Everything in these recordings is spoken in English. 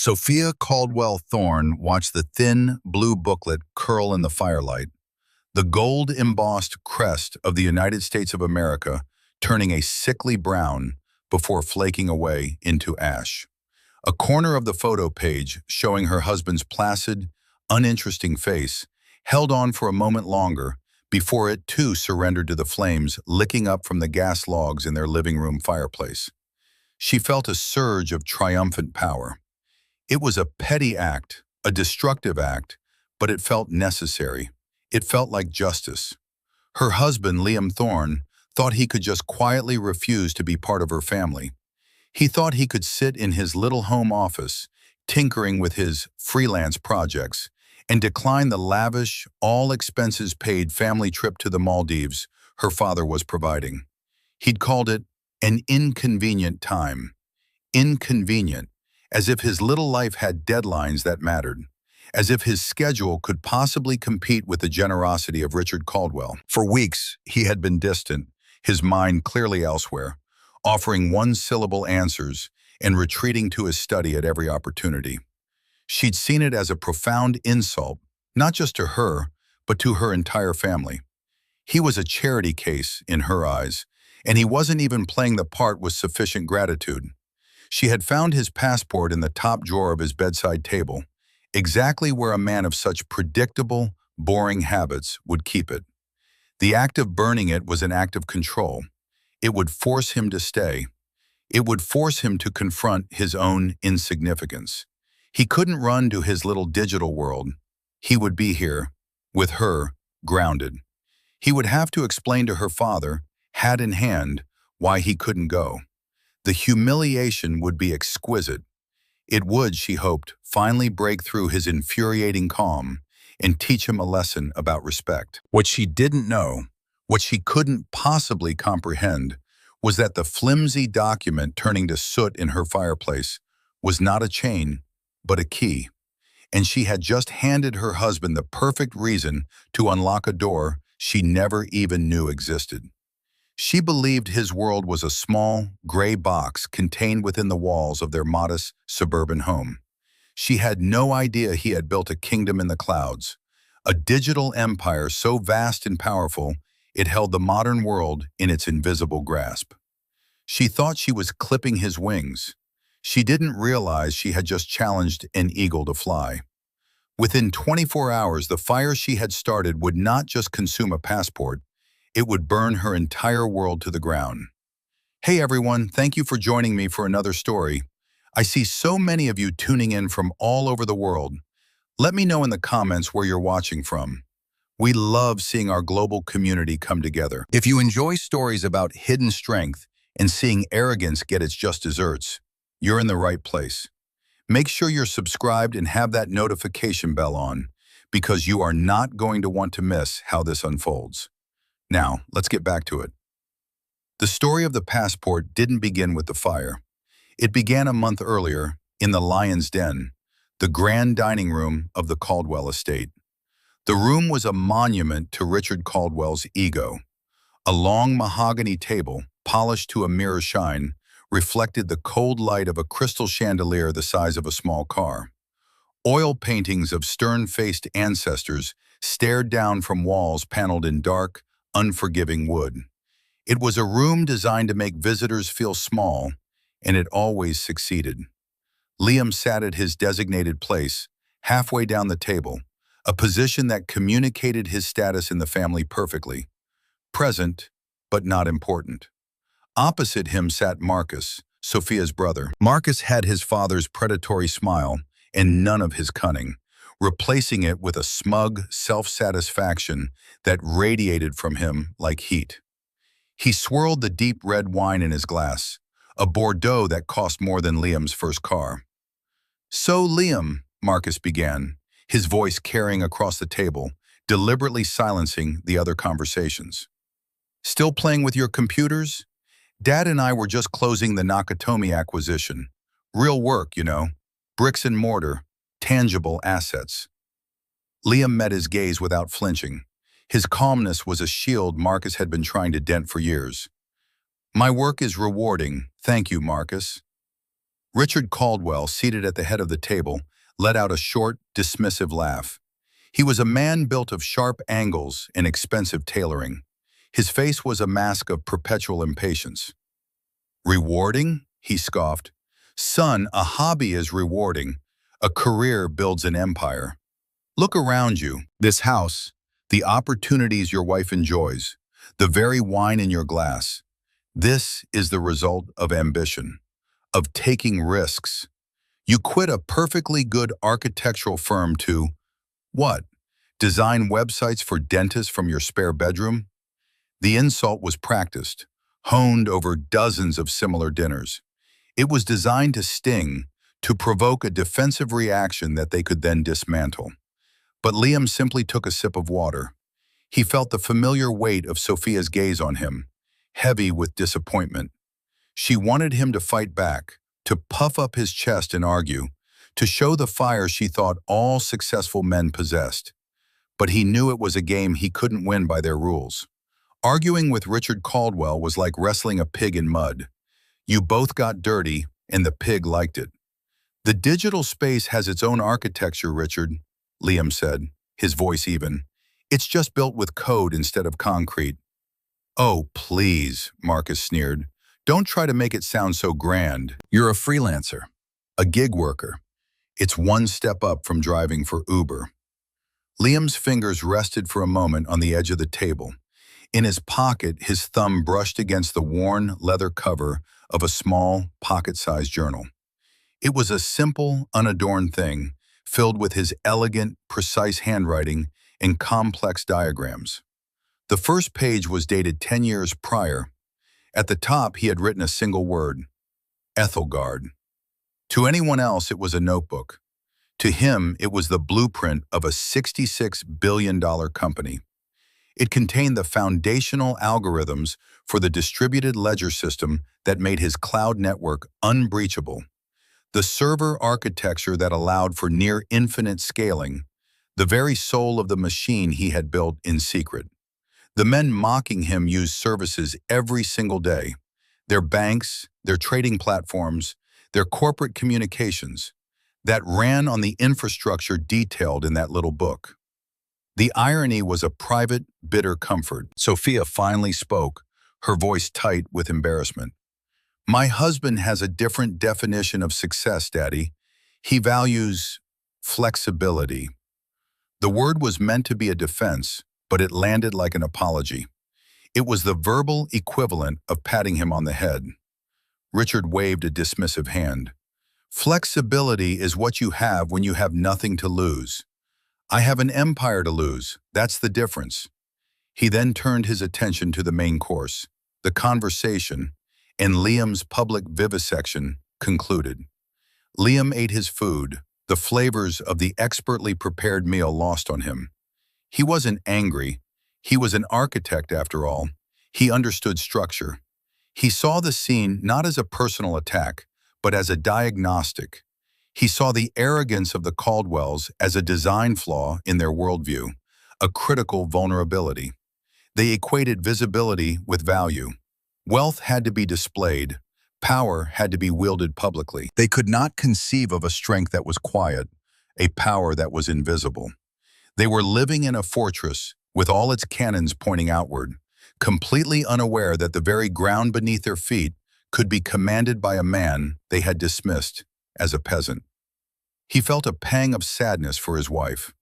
Sophia Caldwell Thorne watched the thin, blue booklet curl in the firelight, the gold-embossed crest of the United States of America turning a sickly brown before flaking away into ash. A corner of the photo page, showing her husband's placid, uninteresting face, held on for a moment longer before it too surrendered to the flames licking up from the gas logs in their living room fireplace. She felt a surge of triumphant power. It was a petty act, a destructive act, but it felt necessary. It felt like justice. Her husband, Liam Thorne, thought he could just quietly refuse to be part of her family. He thought he could sit in his little home office, tinkering with his freelance projects, and decline the lavish, all-expenses-paid family trip to the Maldives her father was providing. He'd called it an inconvenient time. Inconvenient, as if his little life had deadlines that mattered, as if his schedule could possibly compete with the generosity of Richard Caldwell. For weeks, he had been distant, his mind clearly elsewhere, offering one-syllable answers and retreating to his study at every opportunity. She'd seen it as a profound insult, not just to her, but to her entire family. He was a charity case in her eyes, and he wasn't even playing the part with sufficient gratitude. She had found his passport in the top drawer of his bedside table, exactly where a man of such predictable, boring habits would keep it. The act of burning it was an act of control. It would force him to stay. It would force him to confront his own insignificance. He couldn't run to his little digital world. He would be here, with her, grounded. He would have to explain to her father, hat in hand, why he couldn't go. The humiliation would be exquisite. It would, she hoped, finally break through his infuriating calm and teach him a lesson about respect. What she didn't know, what she couldn't possibly comprehend, was that the flimsy document turning to soot in her fireplace was not a chain, but a key. And she had just handed her husband the perfect reason to unlock a door she never even knew existed. She believed his world was a small, gray box contained within the walls of their modest suburban home. She had no idea he had built a kingdom in the clouds, a digital empire so vast and powerful it held the modern world in its invisible grasp. She thought she was clipping his wings. She didn't realize she had just challenged an eagle to fly. Within 24 hours, the fire she had started would not just consume a passport, it would burn her entire world to the ground. Hey everyone, thank you for joining me for another story. I see so many of you tuning in from all over the world. Let me know in the comments where you're watching from. We love seeing our global community come together. If you enjoy stories about hidden strength and seeing arrogance get its just desserts, you're in the right place. Make sure you're subscribed and have that notification bell on, because you are not going to want to miss how this unfolds. Now, let's get back to it. The story of the passport didn't begin with the fire. It began a month earlier in the Lion's Den, the grand dining room of the Caldwell estate. The room was a monument to Richard Caldwell's ego. A long mahogany table, polished to a mirror shine, reflected the cold light of a crystal chandelier the size of a small car. Oil paintings of stern-faced ancestors stared down from walls paneled in dark, unforgiving wood. It was a room designed to make visitors feel small, and it always succeeded. Liam sat at his designated place, halfway down the table, a position that communicated his status in the family perfectly. Present, but not important. Opposite him sat Marcus, Sophia's brother. Marcus had his father's predatory smile and none of his cunning, replacing it with a smug self-satisfaction that radiated from him like heat. He swirled the deep red wine in his glass, a Bordeaux that cost more than Liam's first car. "So, Liam," Marcus began, his voice carrying across the table, deliberately silencing the other conversations. "Still playing with your computers? Dad and I were just closing the Nakatomi acquisition. Real work, you know. Bricks and mortar. Tangible assets." Liam met his gaze without flinching. His calmness was a shield Marcus had been trying to dent for years. "My work is rewarding, thank you, Marcus." Richard Caldwell, seated at the head of the table, let out a short, dismissive laugh. He was a man built of sharp angles and expensive tailoring. His face was a mask of perpetual impatience. Rewarding? He scoffed. Son, a hobby is rewarding. A career builds an empire. Look around you. This house, the opportunities your wife enjoys, the very wine in your glass. This is the result of ambition, of taking risks. You quit a perfectly good architectural firm to, what? Design websites for dentists from your spare bedroom? The insult was practiced, honed over dozens of similar dinners. It was designed to sting, to provoke a defensive reaction that they could then dismantle. But Liam simply took a sip of water. He felt the familiar weight of Sophia's gaze on him, heavy with disappointment. She wanted him to fight back, to puff up his chest and argue, to show the fire she thought all successful men possessed. But he knew it was a game he couldn't win by their rules. Arguing with Richard Caldwell was like wrestling a pig in mud. You both got dirty, and the pig liked it. The digital space has its own architecture, Richard, Liam said, his voice even. It's just built with code instead of concrete. Oh, please, Marcus sneered. Don't try to make it sound so grand. You're a freelancer, a gig worker. It's one step up from driving for Uber. Liam's fingers rested for a moment on the edge of the table. In his pocket, his thumb brushed against the worn leather cover of a small, pocket-sized journal. It was a simple, unadorned thing, filled with his elegant, precise handwriting and complex diagrams. The first page was dated 10 years prior. At the top, he had written a single word, Ethelgard. To anyone else, it was a notebook. To him, it was the blueprint of a $66 billion company. It contained the foundational algorithms for the distributed ledger system that made his cloud network unbreachable, the server architecture that allowed for near-infinite scaling, the very soul of the machine he had built in secret. The men mocking him used services every single day, their banks, their trading platforms, their corporate communications, that ran on the infrastructure detailed in that little book. The irony was a private, bitter comfort. Sophia finally spoke, her voice tight with embarrassment. My husband has a different definition of success, Daddy. He values flexibility. The word was meant to be a defense, but it landed like an apology. It was the verbal equivalent of patting him on the head. Richard waved a dismissive hand. Flexibility is what you have when you have nothing to lose. I have an empire to lose. That's the difference. He then turned his attention to the main course. The conversation, and Liam's public vivisection, concluded. Liam ate his food, the flavors of the expertly prepared meal lost on him. He wasn't angry. He was an architect, after all. He understood structure. He saw the scene not as a personal attack, but as a diagnostic. He saw the arrogance of the Caldwells as a design flaw in their worldview, a critical vulnerability. They equated visibility with value. Wealth had to be displayed. Power had to be wielded publicly. They could not conceive of a strength that was quiet, a power that was invisible. They were living in a fortress with all its cannons pointing outward, completely unaware that the very ground beneath their feet could be commanded by a man they had dismissed as a peasant. He felt a pang of sadness for his wife.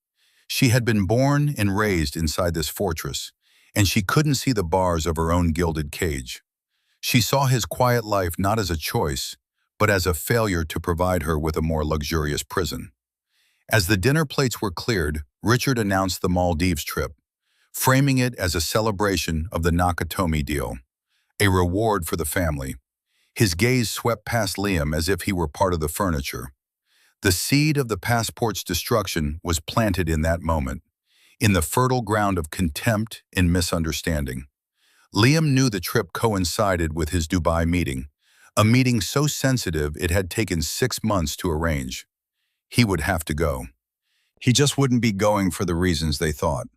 She had been born and raised inside this fortress, and she couldn't see the bars of her own gilded cage. She saw his quiet life not as a choice, but as a failure to provide her with a more luxurious prison. As the dinner plates were cleared, Richard announced the Maldives trip, framing it as a celebration of the Nakatomi deal, a reward for the family. His gaze swept past Liam as if he were part of the furniture. The seed of the passport's destruction was planted in that moment, in the fertile ground of contempt and misunderstanding. Liam knew the trip coincided with his Dubai meeting, a meeting so sensitive it had taken 6 months to arrange. He would have to go. He just wouldn't be going for the reasons they thought.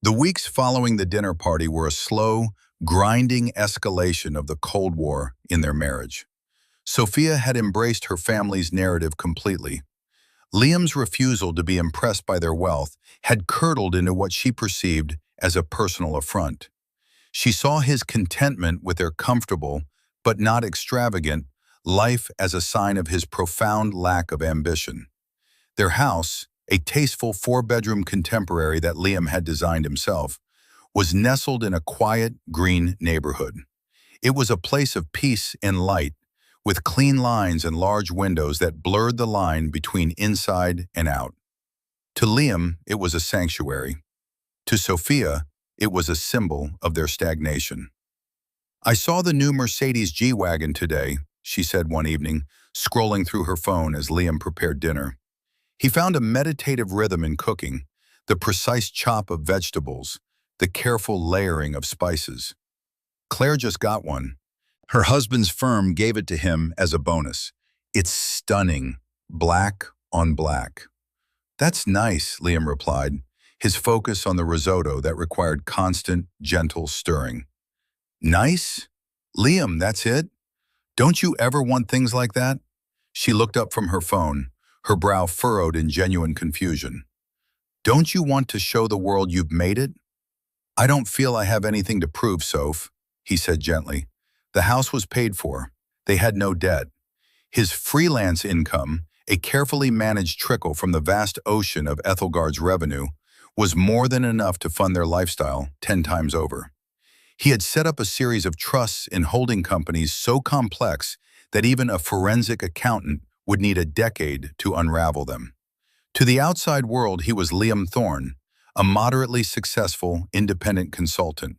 The weeks following the dinner party were a slow, grinding escalation of the Cold War in their marriage. Sophia had embraced her family's narrative completely. Liam's refusal to be impressed by their wealth had curdled into what she perceived as a personal affront. She saw his contentment with their comfortable, but not extravagant, life as a sign of his profound lack of ambition. Their house, a tasteful four-bedroom contemporary that Liam had designed himself, was nestled in a quiet, green neighborhood. It was a place of peace and light, with clean lines and large windows that blurred the line between inside and out. To Liam, it was a sanctuary. To Sophia, it was a symbol of their stagnation. "I saw the new Mercedes G-Wagon today," she said one evening, scrolling through her phone as Liam prepared dinner. He found a meditative rhythm in cooking, the precise chop of vegetables, the careful layering of spices. Claire just got one. Her husband's firm gave it to him as a bonus. "It's stunning, black on black." "That's nice," Liam replied, his focus on the risotto that required constant, gentle stirring. "Nice? Liam, that's it? Don't you ever want things like that?" She looked up from her phone, her brow furrowed in genuine confusion. "Don't you want to show the world you've made it?" "I don't feel I have anything to prove, Soph," he said gently. The house was paid for. They had no debt. His freelance income, a carefully managed trickle from the vast ocean of Ethelgard's revenue, was more than enough to fund their lifestyle 10 times over. He had set up a series of trusts in holding companies so complex that even a forensic accountant would need a decade to unravel them. To the outside world, he was Liam Thorne, a moderately successful independent consultant.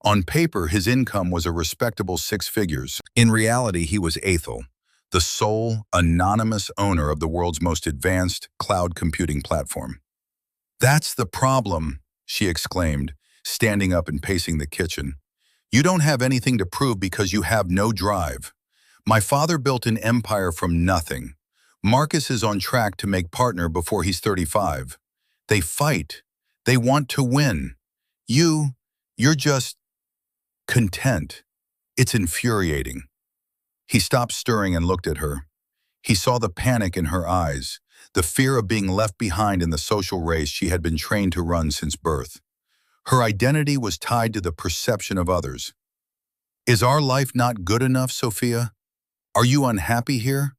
On paper, his income was a respectable 6 figures. In reality, he was Ethel, the sole, anonymous owner of the world's most advanced cloud computing platform. "That's the problem," she exclaimed, standing up and pacing the kitchen. "You don't have anything to prove because you have no drive. My father built an empire from nothing. Marcus is on track to make partner before he's 35. They fight. They want to win. You're just content. It's infuriating." He stopped stirring and looked at her. He saw the panic in her eyes, the fear of being left behind in the social race she had been trained to run since birth. Her identity was tied to the perception of others. "Is our life not good enough, Sophia? Are you unhappy here?"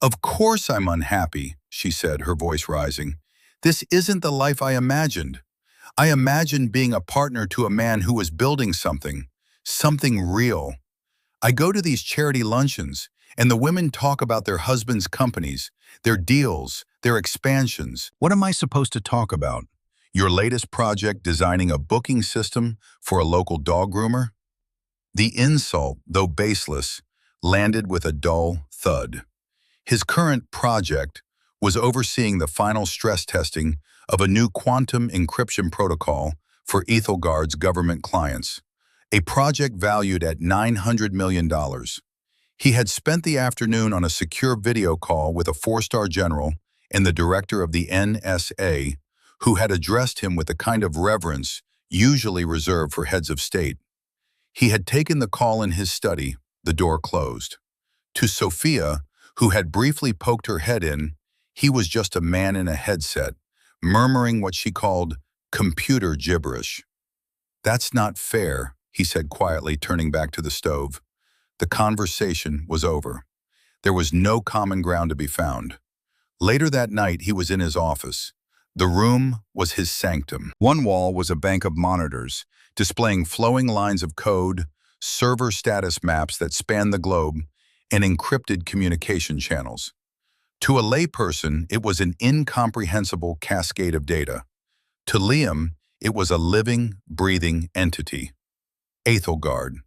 "Of course I'm unhappy," she said, her voice rising. "This isn't the life I imagined. I imagined being a partner to a man who was building something real. I go to these charity luncheons, and the women talk about their husbands' companies, their deals, their expansions. What am I supposed to talk about? Your latest project designing a booking system for a local dog groomer?" The insult, though baseless, landed with a dull thud. His current project was overseeing the final stress testing of a new quantum encryption protocol for Ethelgard's government clients, a project valued at $900 million. He had spent the afternoon on a secure video call with a 4-star general and the director of the NSA, who had addressed him with the kind of reverence usually reserved for heads of state. He had taken the call in his study, the door closed. To Sophia, who had briefly poked her head in, he was just a man in a headset, murmuring what she called computer gibberish. "That's not fair," he said quietly, turning back to the stove. The conversation was over. There was no common ground to be found. Later that night, he was in his office. The room was his sanctum. One wall was a bank of monitors, displaying flowing lines of code, server status maps that spanned the globe, and encrypted communication channels. To a layperson, it was an incomprehensible cascade of data. To Liam, it was a living, breathing entity. Ethelgard.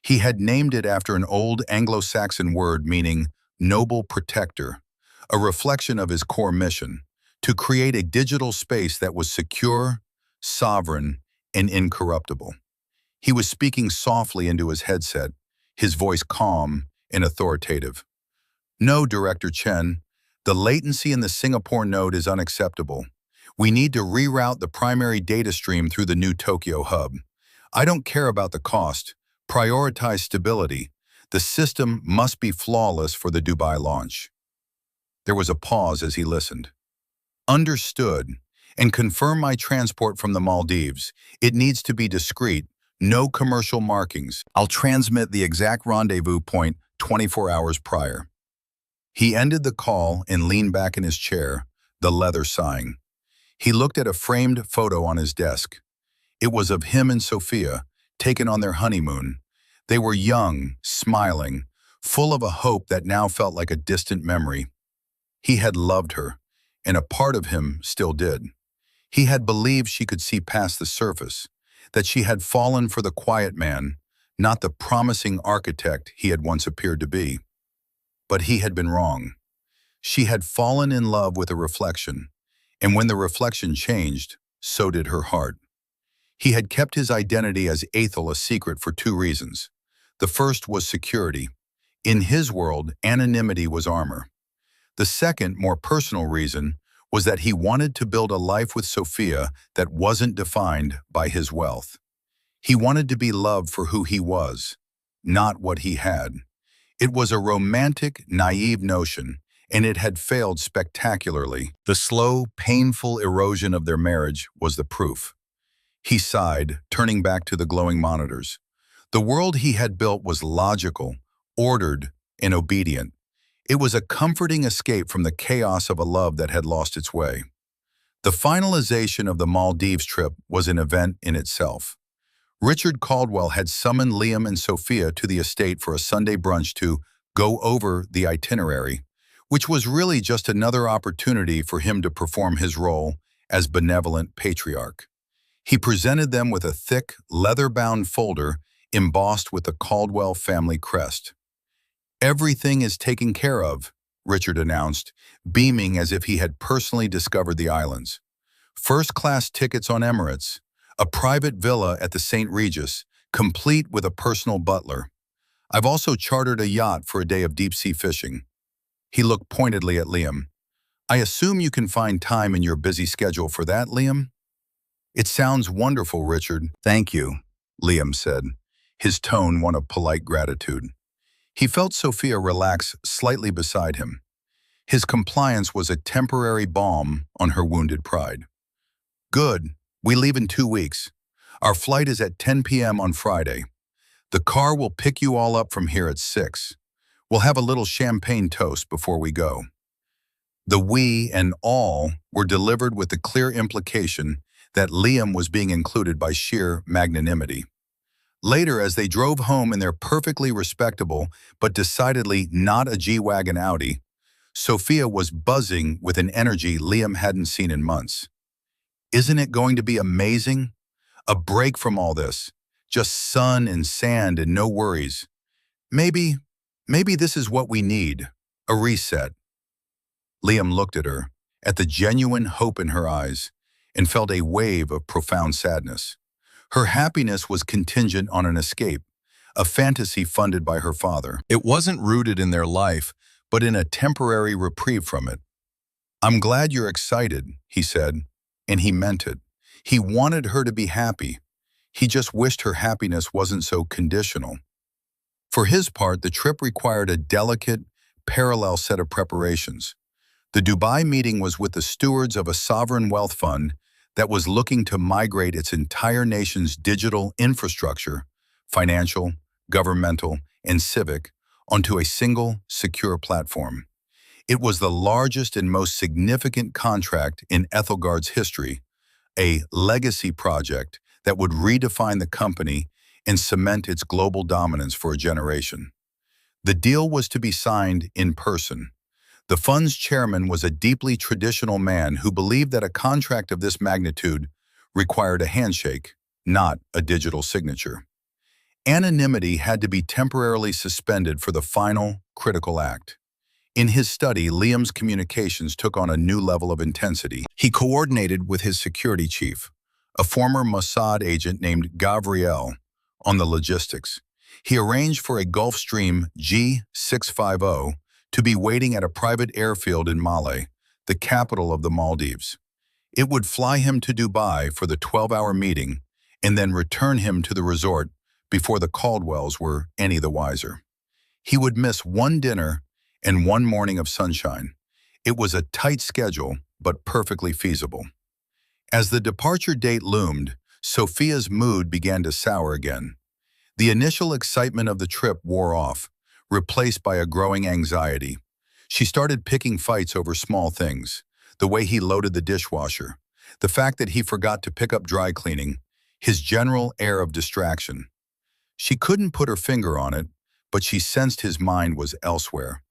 He had named it after an old Anglo-Saxon word meaning noble protector, a reflection of his core mission, to create a digital space that was secure, sovereign, and incorruptible. He was speaking softly into his headset, his voice calm and authoritative. "No, Director Chen, the latency in the Singapore node is unacceptable. We need to reroute the primary data stream through the new Tokyo hub. I don't care about the cost. Prioritize stability. The system must be flawless for the Dubai launch. There was a pause as he listened. Understood. And confirm my transport from the Maldives. It needs to be discreet, no commercial markings. I'll transmit the exact rendezvous point 24 hours prior. He ended the call and leaned back in his chair, the leather sighing. He looked at a framed photo on his desk. It was of him and Sophia, taken on their honeymoon. They were young, smiling, full of a hope that now felt like a distant memory. He had loved her, and a part of him still did. He had believed she could see past the surface, that she had fallen for the quiet man, not the promising architect he had once appeared to be. But he had been wrong. She had fallen in love with a reflection, and when the reflection changed, so did her heart. He had kept his identity as Ethel a secret for two reasons. The first was security. In his world, anonymity was armor. The second, more personal reason was that he wanted to build a life with Sophia that wasn't defined by his wealth. He wanted to be loved for who he was, not what he had. It was a romantic, naive notion, and it had failed spectacularly. The slow, painful erosion of their marriage was the proof. He sighed, turning back to the glowing monitors. The world he had built was logical, ordered, and obedient. It was a comforting escape from the chaos of a love that had lost its way. The finalization of the Maldives trip was an event in itself. Richard Caldwell had summoned Liam and Sophia to the estate for a Sunday brunch to go over the itinerary, which was really just another opportunity for him to perform his role as benevolent patriarch. He presented them with a thick, leather-bound folder embossed with the Caldwell family crest. "Everything is taken care of," Richard announced, beaming as if he had personally discovered the islands. "First-class tickets on Emirates, a private villa at the St. Regis, complete with a personal butler. I've also chartered a yacht for a day of deep-sea fishing." He looked pointedly at Liam. "I assume you can find time in your busy schedule for that, Liam?" "It sounds wonderful, Richard." "Thank you," Liam said, his tone one of polite gratitude. He felt Sophia relax slightly beside him. His compliance was a temporary balm on her wounded pride. "Good. We leave in 2 weeks. Our flight is at 10 p.m. on Friday. The car will pick you all up from here at 6. We'll have a little champagne toast before we go." The "we" and "all" were delivered with the clear implication that Liam was being included by sheer magnanimity. Later, as they drove home in their perfectly respectable but decidedly not a G-Wagon Audi, Sophia was buzzing with an energy Liam hadn't seen in months. "Isn't it going to be amazing? A break from all this. Just sun and sand and no worries. Maybe this is what we need. A reset." Liam looked at her, at the genuine hope in her eyes, and felt a wave of profound sadness. Her happiness was contingent on an escape, a fantasy funded by her father. It wasn't rooted in their life, but in a temporary reprieve from it. "I'm glad you're excited," he said, and he meant it. He wanted her to be happy. He just wished her happiness wasn't so conditional. For his part, the trip required a delicate, parallel set of preparations. The Dubai meeting was with the stewards of a sovereign wealth fund that was looking to migrate its entire nation's digital infrastructure, financial, governmental, and civic, onto a single, secure platform. It was the largest and most significant contract in Ethelgard's history, a legacy project that would redefine the company and cement its global dominance for a generation. The deal was to be signed in person. The fund's chairman was a deeply traditional man who believed that a contract of this magnitude required a handshake, not a digital signature. Anonymity had to be temporarily suspended for the final, critical act. In his study, Liam's communications took on a new level of intensity. He coordinated with his security chief, a former Mossad agent named Gavriel, on the logistics. He arranged for a Gulfstream G650 to be waiting at a private airfield in Malé, the capital of the Maldives. It would fly him to Dubai for the 12-hour meeting and then return him to the resort before the Caldwells were any the wiser. He would miss one dinner and one morning of sunshine. It was a tight schedule, but perfectly feasible. As the departure date loomed, Sophia's mood began to sour again. The initial excitement of the trip wore off, replaced by a growing anxiety. She started picking fights over small things: the way he loaded the dishwasher, the fact that he forgot to pick up dry cleaning, his general air of distraction. She couldn't put her finger on it, but she sensed his mind was elsewhere.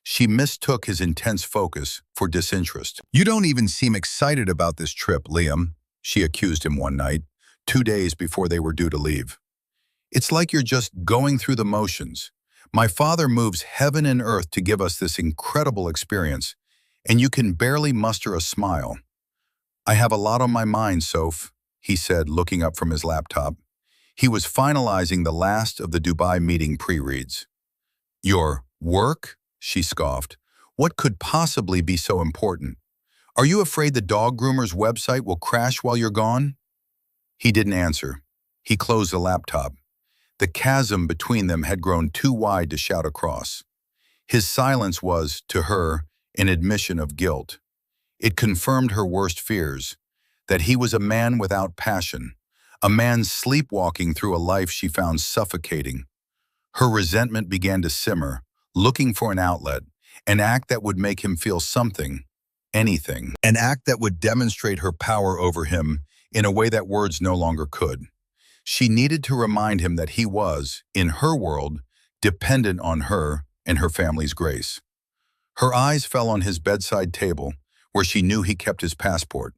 She mistook his intense focus for disinterest. "You don't even seem excited about this trip, Liam," she accused him one night, 2 days before they were due to leave. "It's like you're just going through the motions. My father moves heaven and earth to give us this incredible experience, and you can barely muster a smile." "I have a lot on my mind, Soph," he said, looking up from his laptop. He was finalizing the last of the Dubai meeting pre-reads. "Your work?" she scoffed. "What could possibly be so important? Are you afraid the dog groomer's website will crash while you're gone?" He didn't answer. He closed the laptop. The chasm between them had grown too wide to shout across. His silence was, to her, an admission of guilt. It confirmed her worst fears, that he was a man without passion, a man sleepwalking through a life she found suffocating. Her resentment began to simmer, looking for an outlet, an act that would make him feel something, anything, an act that would demonstrate her power over him in a way that words no longer could. She needed to remind him that he was, in her world, dependent on her and her family's grace. Her eyes fell on his bedside table, where she knew he kept his passport.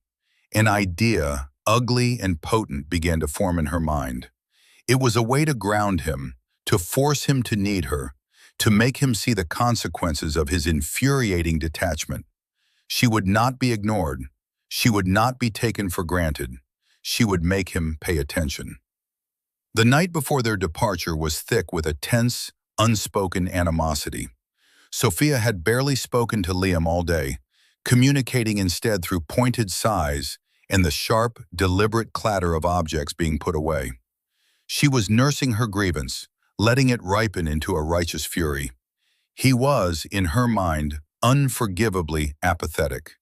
An idea, ugly and potent, began to form in her mind. It was a way to ground him, to force him to need her, to make him see the consequences of his infuriating detachment. She would not be ignored. She would not be taken for granted. She would make him pay attention. The night before their departure was thick with a tense, unspoken animosity. Sophia had barely spoken to Liam all day, communicating instead through pointed sighs and the sharp, deliberate clatter of objects being put away. She was nursing her grievance, letting it ripen into a righteous fury. He was, in her mind, unforgivably apathetic.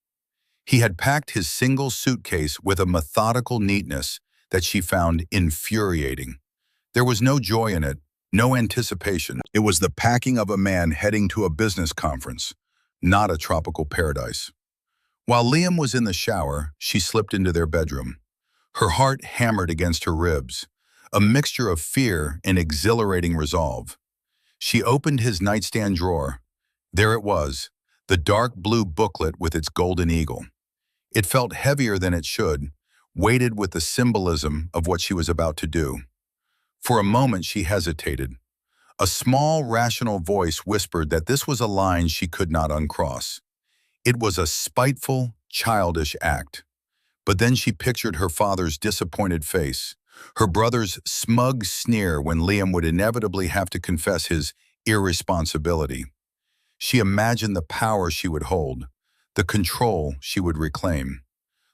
He had packed his single suitcase with a methodical neatness that she found infuriating. There was no joy in it, no anticipation. It was the packing of a man heading to a business conference, not a tropical paradise. While Liam was in the shower, she slipped into their bedroom. Her heart hammered against her ribs, a mixture of fear and exhilarating resolve. She opened his nightstand drawer. There it was, the dark blue booklet with its golden eagle. It felt heavier than it should, weighted with the symbolism of what she was about to do. For a moment she hesitated. A small, rational voice whispered that this was a line she could not uncross. It was a spiteful, childish act. But then she pictured her father's disappointed face, her brother's smug sneer when Liam would inevitably have to confess his irresponsibility. She imagined the power she would hold, the control she would reclaim.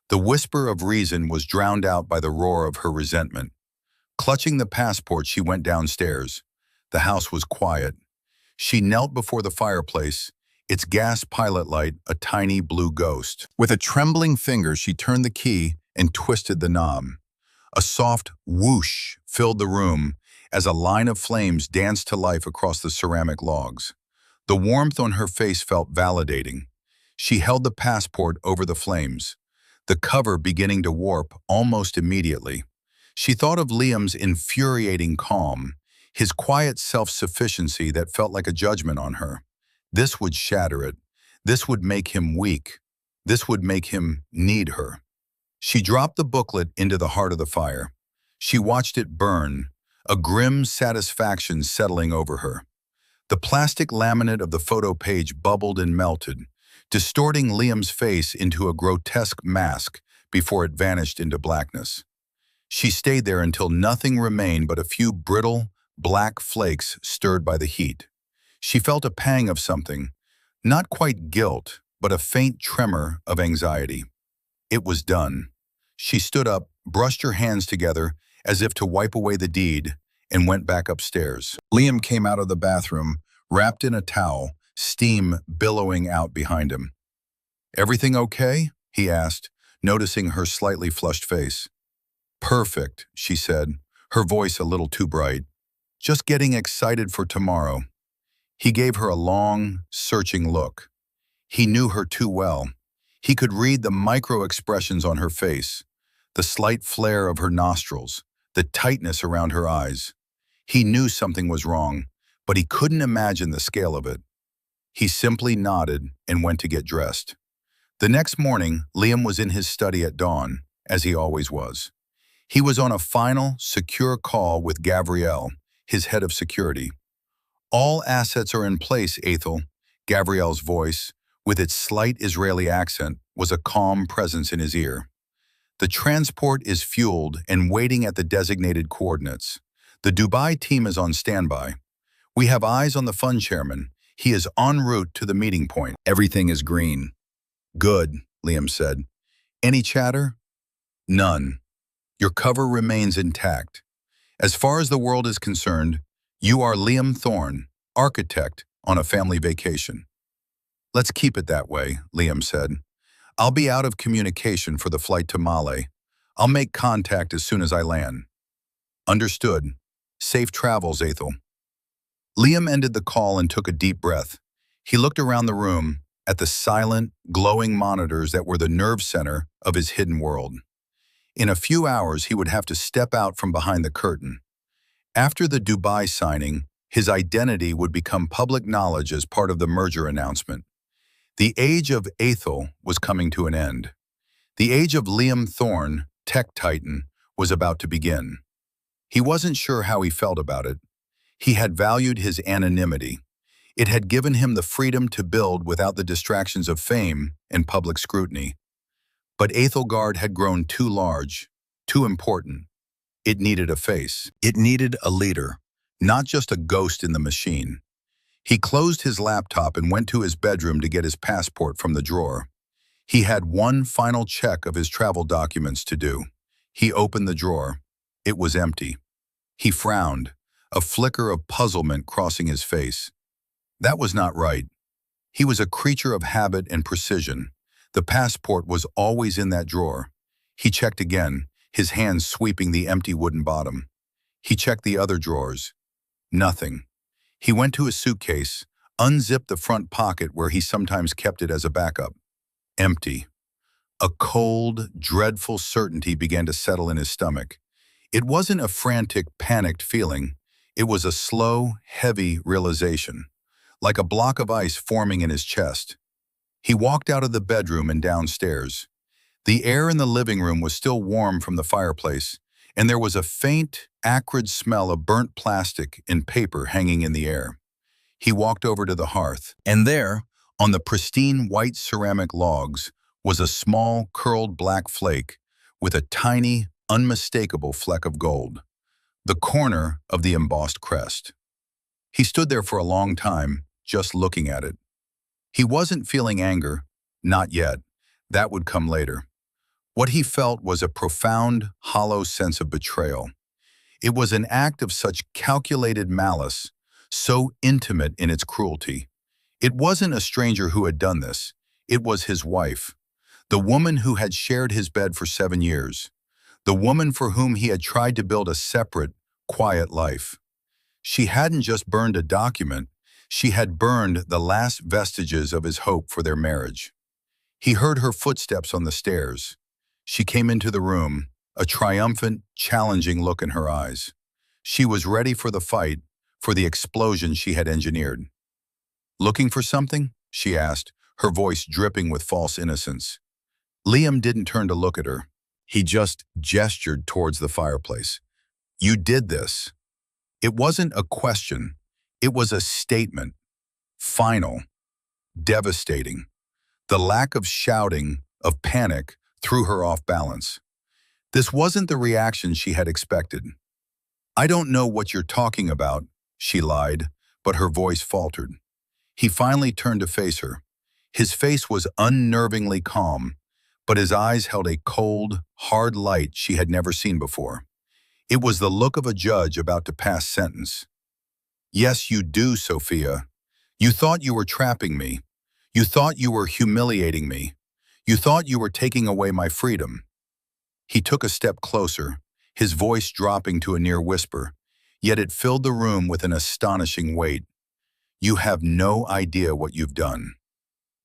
The whisper of reason was drowned out by the roar of her resentment. Clutching the passport, she went downstairs. The house was quiet. She knelt before the fireplace, its gas pilot light a tiny blue ghost. With a trembling finger, she turned the key and twisted the knob. A soft whoosh filled the room as a line of flames danced to life across the ceramic logs. The warmth on her face felt validating. She held the passport over the flames, the cover beginning to warp almost immediately. She thought of Liam's infuriating calm, his quiet self-sufficiency that felt like a judgment on her. This would shatter it. This would make him weak. This would make him need her. She dropped the booklet into the heart of the fire. She watched it burn, a grim satisfaction settling over her. The plastic laminate of the photo page bubbled and melted, distorting Liam's face into a grotesque mask before it vanished into blackness. She stayed there until nothing remained but a few brittle, black flakes stirred by the heat. She felt a pang of something, not quite guilt, but a faint tremor of anxiety. It was done. She stood up, brushed her hands together as if to wipe away the deed, and went back upstairs. Liam came out of the bathroom, wrapped in a towel, steam billowing out behind him. "Everything okay?" he asked, noticing her slightly flushed face. "Perfect," she said, her voice a little too bright. "Just getting excited for tomorrow." He gave her a long, searching look. He knew her too well. He could read the micro-expressions on her face, the slight flare of her nostrils, the tightness around her eyes. He knew something was wrong, but he couldn't imagine the scale of it. He simply nodded and went to get dressed. The next morning, Liam was in his study at dawn, as he always was. He was on a final, secure call with Gabrielle, his head of security. "All assets are in place, Ethel." Gabrielle's voice, with its slight Israeli accent, was a calm presence in his ear. "The transport is fueled and waiting at the designated coordinates. The Dubai team is on standby. We have eyes on the fund chairman. He is en route to the meeting point." "Everything is green." "Good," Liam said. "Any chatter?" "None. Your cover remains intact. As far as the world is concerned, you are Liam Thorne, architect on a family vacation." "Let's keep it that way," Liam said. "I'll be out of communication for the flight to Male. I'll make contact as soon as I land." "Understood. Safe travels, Ethel." Liam ended the call and took a deep breath. He looked around the room at the silent, glowing monitors that were the nerve center of his hidden world. In a few hours, he would have to step out from behind the curtain. After the Dubai signing, his identity would become public knowledge as part of the merger announcement. The age of Ethel was coming to an end. The age of Liam Thorne, tech titan, was about to begin. He wasn't sure how he felt about it. He had valued his anonymity. It had given him the freedom to build without the distractions of fame and public scrutiny. But Ethelgard had grown too large, too important. It needed a face. It needed a leader, not just a ghost in the machine. He closed his laptop and went to his bedroom to get his passport from the drawer. He had one final check of his travel documents to do. He opened the drawer. It was empty. He frowned, a flicker of puzzlement crossing his face. That was not right. He was a creature of habit and precision. The passport was always in that drawer. He checked again, his hands sweeping the empty wooden bottom. He checked the other drawers. Nothing. He went to his suitcase, unzipped the front pocket where he sometimes kept it as a backup. Empty. A cold, dreadful certainty began to settle in his stomach. It wasn't a frantic, panicked feeling. It was a slow, heavy realization, like a block of ice forming in his chest. He walked out of the bedroom and downstairs. The air in the living room was still warm from the fireplace, and there was a faint, acrid smell of burnt plastic and paper hanging in the air. He walked over to the hearth, and there, on the pristine white ceramic logs, was a small, curled black flake with a tiny, unmistakable fleck of gold, the corner of the embossed crest. He stood there for a long time, just looking at it. He wasn't feeling anger, not yet. That would come later. What he felt was a profound, hollow sense of betrayal. It was an act of such calculated malice, so intimate in its cruelty. It wasn't a stranger who had done this. It was his wife, the woman who had shared his bed for 7 years, the woman for whom he had tried to build a separate, quiet life. She hadn't just burned a document, she had burned the last vestiges of his hope for their marriage. He heard her footsteps on the stairs. She came into the room, a triumphant, challenging look in her eyes. She was ready for the fight, for the explosion she had engineered. "Looking for something?" she asked, her voice dripping with false innocence. Liam didn't turn to look at her. He just gestured towards the fireplace. "You did this." It wasn't a question. It was a statement. Final. Devastating. The lack of shouting, of panic, threw her off balance. This wasn't the reaction she had expected. "I don't know what you're talking about," she lied, but her voice faltered. He finally turned to face her. His face was unnervingly calm, but his eyes held a cold, hard light she had never seen before. It was the look of a judge about to pass sentence. "Yes, you do, Sophia. You thought you were trapping me. You thought you were humiliating me. You thought you were taking away my freedom." He took a step closer, his voice dropping to a near whisper, yet it filled the room with an astonishing weight. "You have no idea what you've done."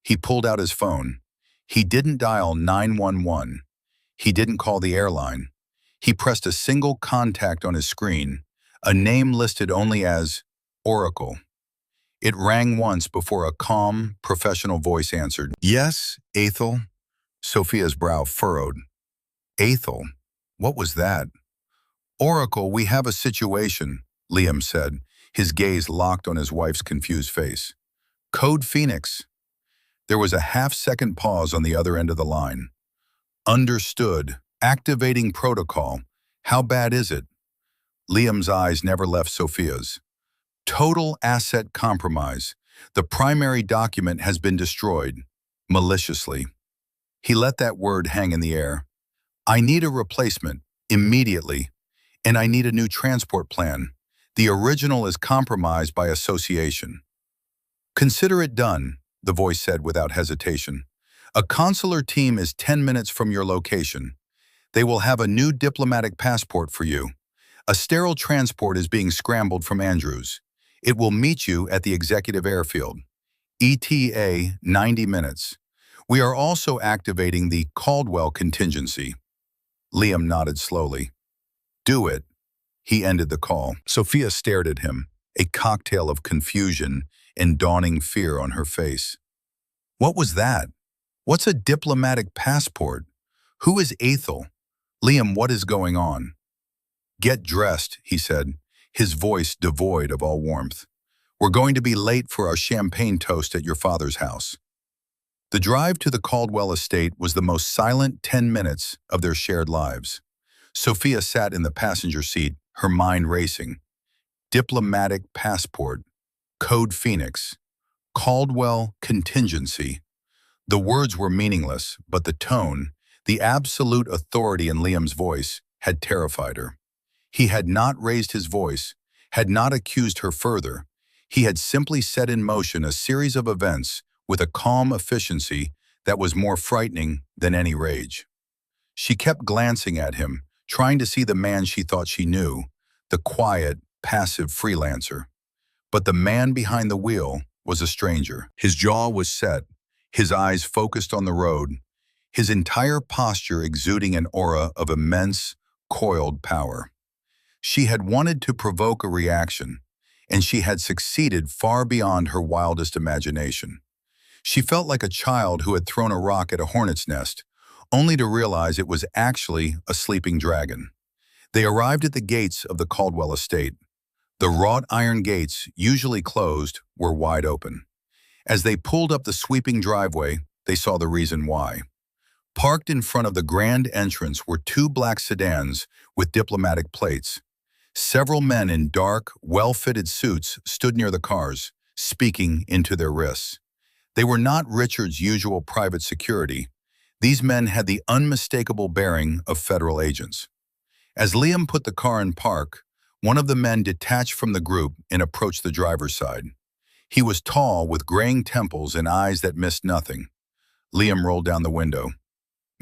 He pulled out his phone. He didn't dial 911. He didn't call the airline. He pressed a single contact on his screen, a name listed only as Oracle. It rang once before a calm, professional voice answered. "Yes, Ethel." Sophia's brow furrowed. "Ethel? What was that?" "Oracle, we have a situation," Liam said, his gaze locked on his wife's confused face. "Code Phoenix." There was a half-second pause on the other end of the line. "Understood. Activating protocol. How bad is it?" Liam's eyes never left Sophia's. "Total asset compromise. The primary document has been destroyed. Maliciously." He let that word hang in the air. "I need a replacement. Immediately. And I need a new transport plan. The original is compromised by association." "Consider it done," the voice said without hesitation. "A consular team is 10 minutes from your location. They will have a new diplomatic passport for you. A sterile transport is being scrambled from Andrews. It will meet you at the executive airfield. ETA 90 minutes. We are also activating the Caldwell contingency." Liam nodded slowly. "Do it." He ended the call. Sophia stared at him, a cocktail of confusion and dawning fear on her face. What was that? What's a diplomatic passport? Who is Ethel? "Liam, what is going on?" "Get dressed," he said, his voice devoid of all warmth. "We're going to be late for our champagne toast at your father's house." The drive to the Caldwell estate was the most silent 10 minutes of their shared lives. Sophia sat in the passenger seat, her mind racing. Diplomatic passport, Code Phoenix, Caldwell contingency. The words were meaningless, but the tone, the absolute authority in Liam's voice, had terrified her. He had not raised his voice, had not accused her further. He had simply set in motion a series of events with a calm efficiency that was more frightening than any rage. She kept glancing at him, trying to see the man she thought she knew, the quiet, passive freelancer. But the man behind the wheel was a stranger. His jaw was set, his eyes focused on the road, his entire posture exuding an aura of immense, coiled power. She had wanted to provoke a reaction, and she had succeeded far beyond her wildest imagination. She felt like a child who had thrown a rock at a hornet's nest, only to realize it was actually a sleeping dragon. They arrived at the gates of the Caldwell estate. The wrought iron gates, usually closed, were wide open. As they pulled up the sweeping driveway, they saw the reason why. Parked in front of the grand entrance were two black sedans with diplomatic plates. Several men in dark, well-fitted suits stood near the cars, speaking into their wrists. They were not Richard's usual private security. These men had the unmistakable bearing of federal agents. As Liam put the car in park, one of the men detached from the group and approached the driver's side. He was tall, with graying temples and eyes that missed nothing. Liam rolled down the window.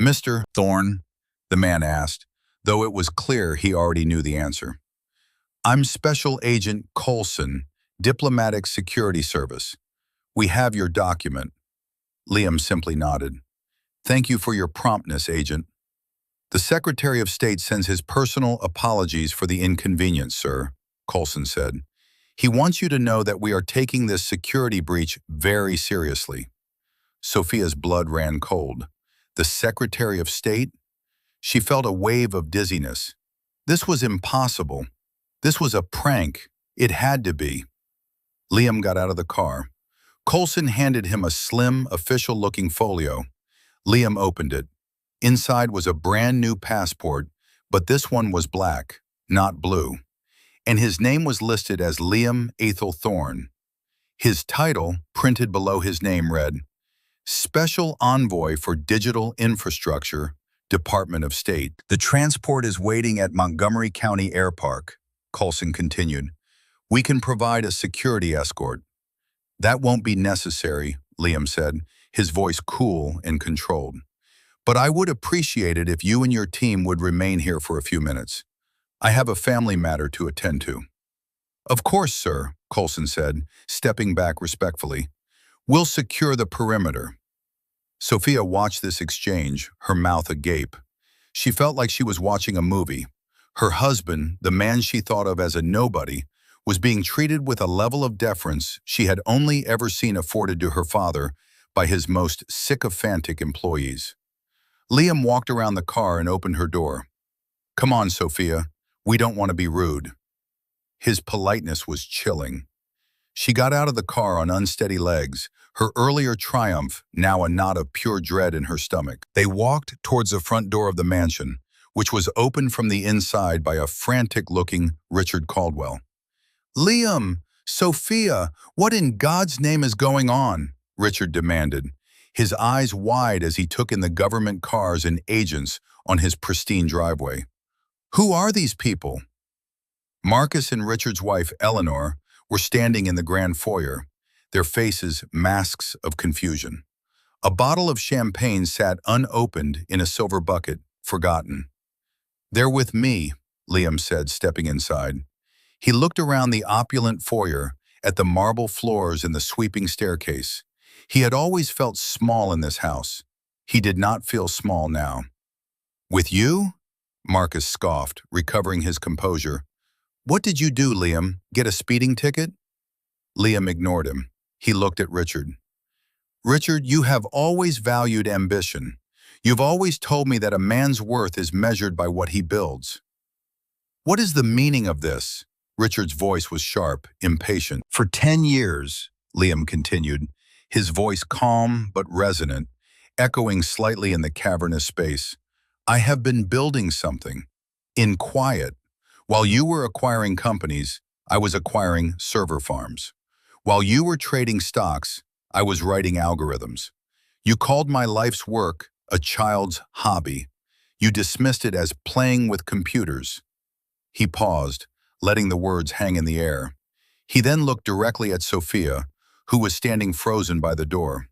"Mr. Thorne?" the man asked, though it was clear he already knew the answer. "I'm Special Agent Coulson, Diplomatic Security Service. We have your document." Liam simply nodded. "Thank you for your promptness, Agent." "The Secretary of State sends his personal apologies for the inconvenience, sir," Coulson said. "He wants you to know that we are taking this security breach very seriously." Sophia's blood ran cold. The Secretary of State? She felt a wave of dizziness. This was impossible. This was a prank. It had to be. Liam got out of the car. Coulson handed him a slim, official-looking folio. Liam opened it. Inside was a brand new passport, but this one was black, not blue. And his name was listed as Liam Ethel Thorne. His title, printed below his name, read, Special Envoy for Digital Infrastructure, Department of State. "The transport is waiting at Montgomery County Air Park," Coulson continued. "We can provide a security escort." That won't be necessary, Liam said, his voice cool and controlled. But I would appreciate it if you and your team would remain here for a few minutes. I have a family matter to attend to. Of course, sir, Coulson said, stepping back respectfully. We'll secure the perimeter. Sophia watched this exchange, her mouth agape. She felt like she was watching a movie. Her husband, the man she thought of as a nobody, was being treated with a level of deference she had only ever seen afforded to her father by his most sycophantic employees. Liam walked around the car and opened her door. Come on, Sophia. We don't want to be rude. His politeness was chilling. She got out of the car on unsteady legs, her earlier triumph now a knot of pure dread in her stomach. They walked towards the front door of the mansion, which was opened from the inside by a frantic-looking Richard Caldwell. Liam! Sophia! What in God's name is going on? Richard demanded, his eyes wide as he took in the government cars and agents on his pristine driveway. Who are these people? Marcus and Richard's wife, Eleanor, were standing in the grand foyer, their faces masks of confusion. A bottle of champagne sat unopened in a silver bucket, forgotten. They're with me, Liam said, stepping inside. He looked around the opulent foyer, at the marble floors and the sweeping staircase. He had always felt small in this house. He did not feel small now. With you? Marcus scoffed, recovering his composure. What did you do, Liam? Get a speeding ticket? Liam ignored him. He looked at Richard. Richard, you have always valued ambition. You've always told me that a man's worth is measured by what he builds. What is the meaning of this? Richard's voice was sharp, impatient. For 10 years, Liam continued, his voice calm but resonant, echoing slightly in the cavernous space. I have been building something, in quiet. While you were acquiring companies, I was acquiring server farms. While you were trading stocks, I was writing algorithms. You called my life's work a child's hobby. You dismissed it as playing with computers. He paused, letting the words hang in the air. He then looked directly at Sophia, who was standing frozen by the door.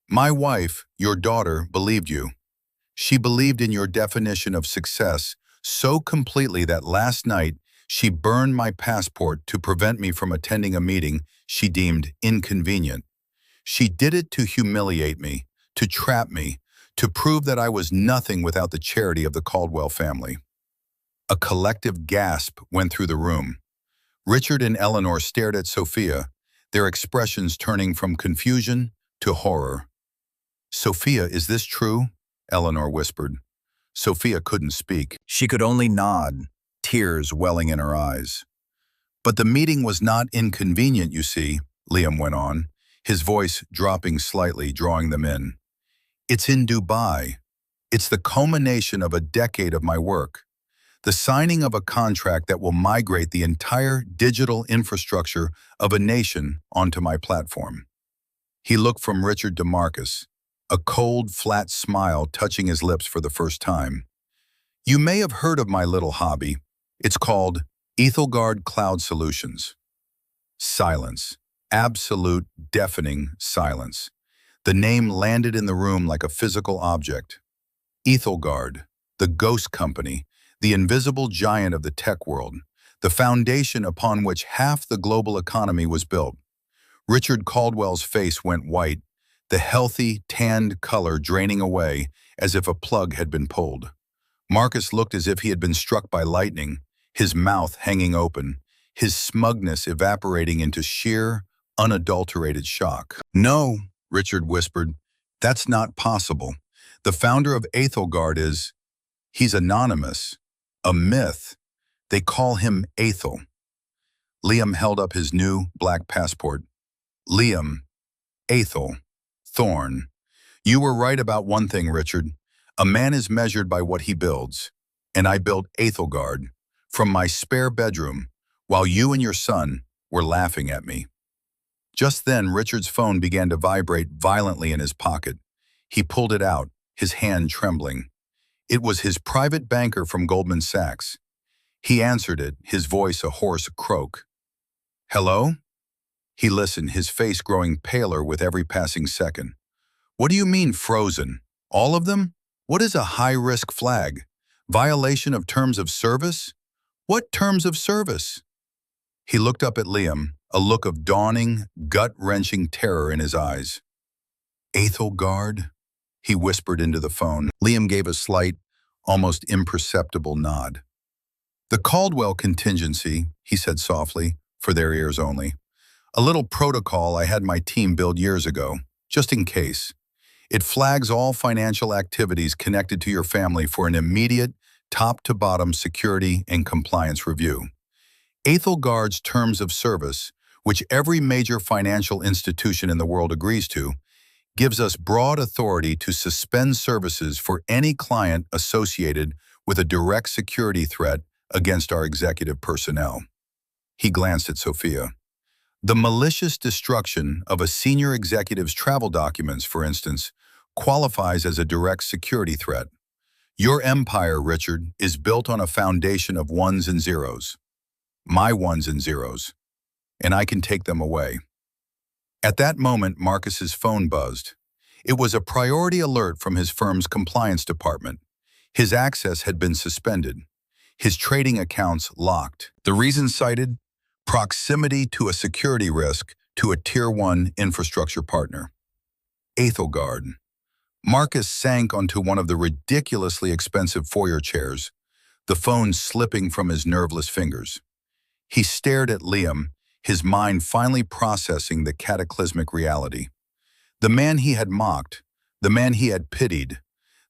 My wife, your daughter, believed you. She believed in your definition of success so completely that last night she burned my passport to prevent me from attending a meeting she deemed inconvenient. She did it to humiliate me, to trap me, to prove that I was nothing without the charity of the Caldwell family. A collective gasp went through the room. Richard and Eleanor stared at Sophia, their expressions turning from confusion to horror. Sophia, is this true? Eleanor whispered. Sophia couldn't speak. She could only nod, tears welling in her eyes. But the meeting was not inconvenient, you see, Liam went on, his voice dropping slightly, drawing them in. It's in Dubai. It's the culmination of a decade of my work. The signing of a contract that will migrate the entire digital infrastructure of a nation onto my platform. He looked from Richard to Marcus, a cold, flat smile touching his lips for the first time. You may have heard of my little hobby. It's called Ethelgard Cloud Solutions. Silence. Absolute, deafening silence. The name landed in the room like a physical object. Ethelgard, the ghost company, the invisible giant of the tech world, the foundation upon which half the global economy was built. Richard Caldwell's face went white, the healthy, tanned color draining away as if a plug had been pulled. Marcus looked as if he had been struck by lightning, his mouth hanging open, his smugness evaporating into sheer, unadulterated shock. No, Richard whispered, that's not possible. The founder of Ethelgard he's anonymous, a myth. They call him Ethel. Liam held up his new black passport. Liam, Ethel, Thorne. You were right about one thing, Richard. A man is measured by what he builds. And I built Ethelgard from my spare bedroom while you and your son were laughing at me. Just then, Richard's phone began to vibrate violently in his pocket. He pulled it out, his hand trembling. It was his private banker from Goldman Sachs. He answered it, his voice a hoarse croak. Hello? He listened, his face growing paler with every passing second. What do you mean frozen? All of them? What is a high-risk flag? Violation of terms of service? What terms of service? He looked up at Liam, a look of dawning, gut-wrenching terror in his eyes. Ethelgard? He whispered into the phone. Liam gave a slight, almost imperceptible nod. The Caldwell contingency, he said softly, for their ears only. A little protocol I had my team build years ago, just in case. It flags all financial activities connected to your family for an immediate, top-to-bottom security and compliance review. Ethelgard's terms of service, which every major financial institution in the world agrees to, gives us broad authority to suspend services for any client associated with a direct security threat against our executive personnel. He glanced at Sophia. The malicious destruction of a senior executive's travel documents, for instance, qualifies as a direct security threat. Your empire, Richard, is built on a foundation of ones and zeros. My ones and zeros. And I can take them away. At that moment, Marcus's phone buzzed. It was a priority alert from his firm's compliance department. His access had been suspended. His trading accounts locked. The reason cited? Proximity to a security risk to a Tier 1 infrastructure partner. Ethelgard. Marcus sank onto one of the ridiculously expensive foyer chairs, the phone slipping from his nerveless fingers. He stared at Liam, his mind finally processing the cataclysmic reality. The man he had mocked, the man he had pitied,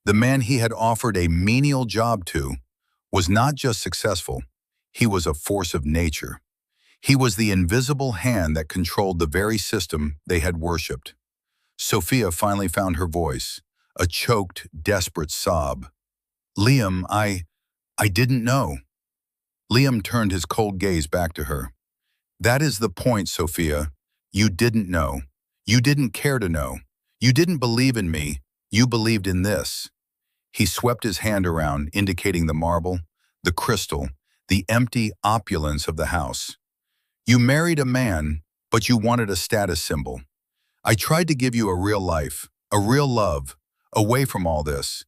the man he had offered a menial job to, was not just successful, he was a force of nature. He was the invisible hand that controlled the very system they had worshipped. Sophia finally found her voice, a choked, desperate sob. Liam, I didn't know. Liam turned his cold gaze back to her. That is the point, Sophia. You didn't know. You didn't care to know. You didn't believe in me. You believed in this. He swept his hand around, indicating the marble, the crystal, the empty opulence of the house. You married a man, but you wanted a status symbol. I tried to give you a real life, a real love, away from all this,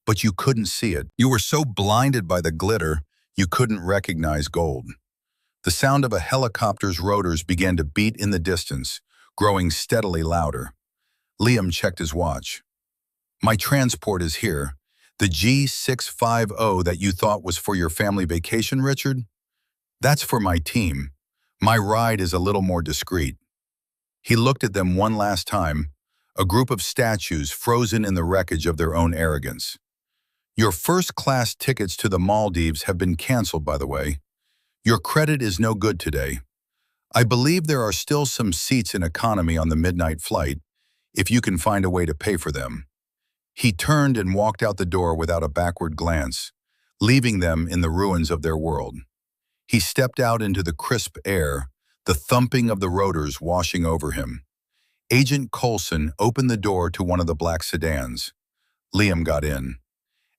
but you couldn't see it. You were so blinded by the glitter, you couldn't recognize gold. The sound of a helicopter's rotors began to beat in the distance, growing steadily louder. Liam checked his watch. My transport is here. The G650 that you thought was for your family vacation, Richard? That's for my team. My ride is a little more discreet. He looked at them one last time, a group of statues frozen in the wreckage of their own arrogance. Your first-class tickets to the Maldives have been canceled, by the way. Your credit is no good today. I believe there are still some seats in economy on the midnight flight, if you can find a way to pay for them. He turned and walked out the door without a backward glance, leaving them in the ruins of their world. He stepped out into the crisp air, the thumping of the rotors washing over him. Agent Coulson opened the door to one of the black sedans. Liam got in.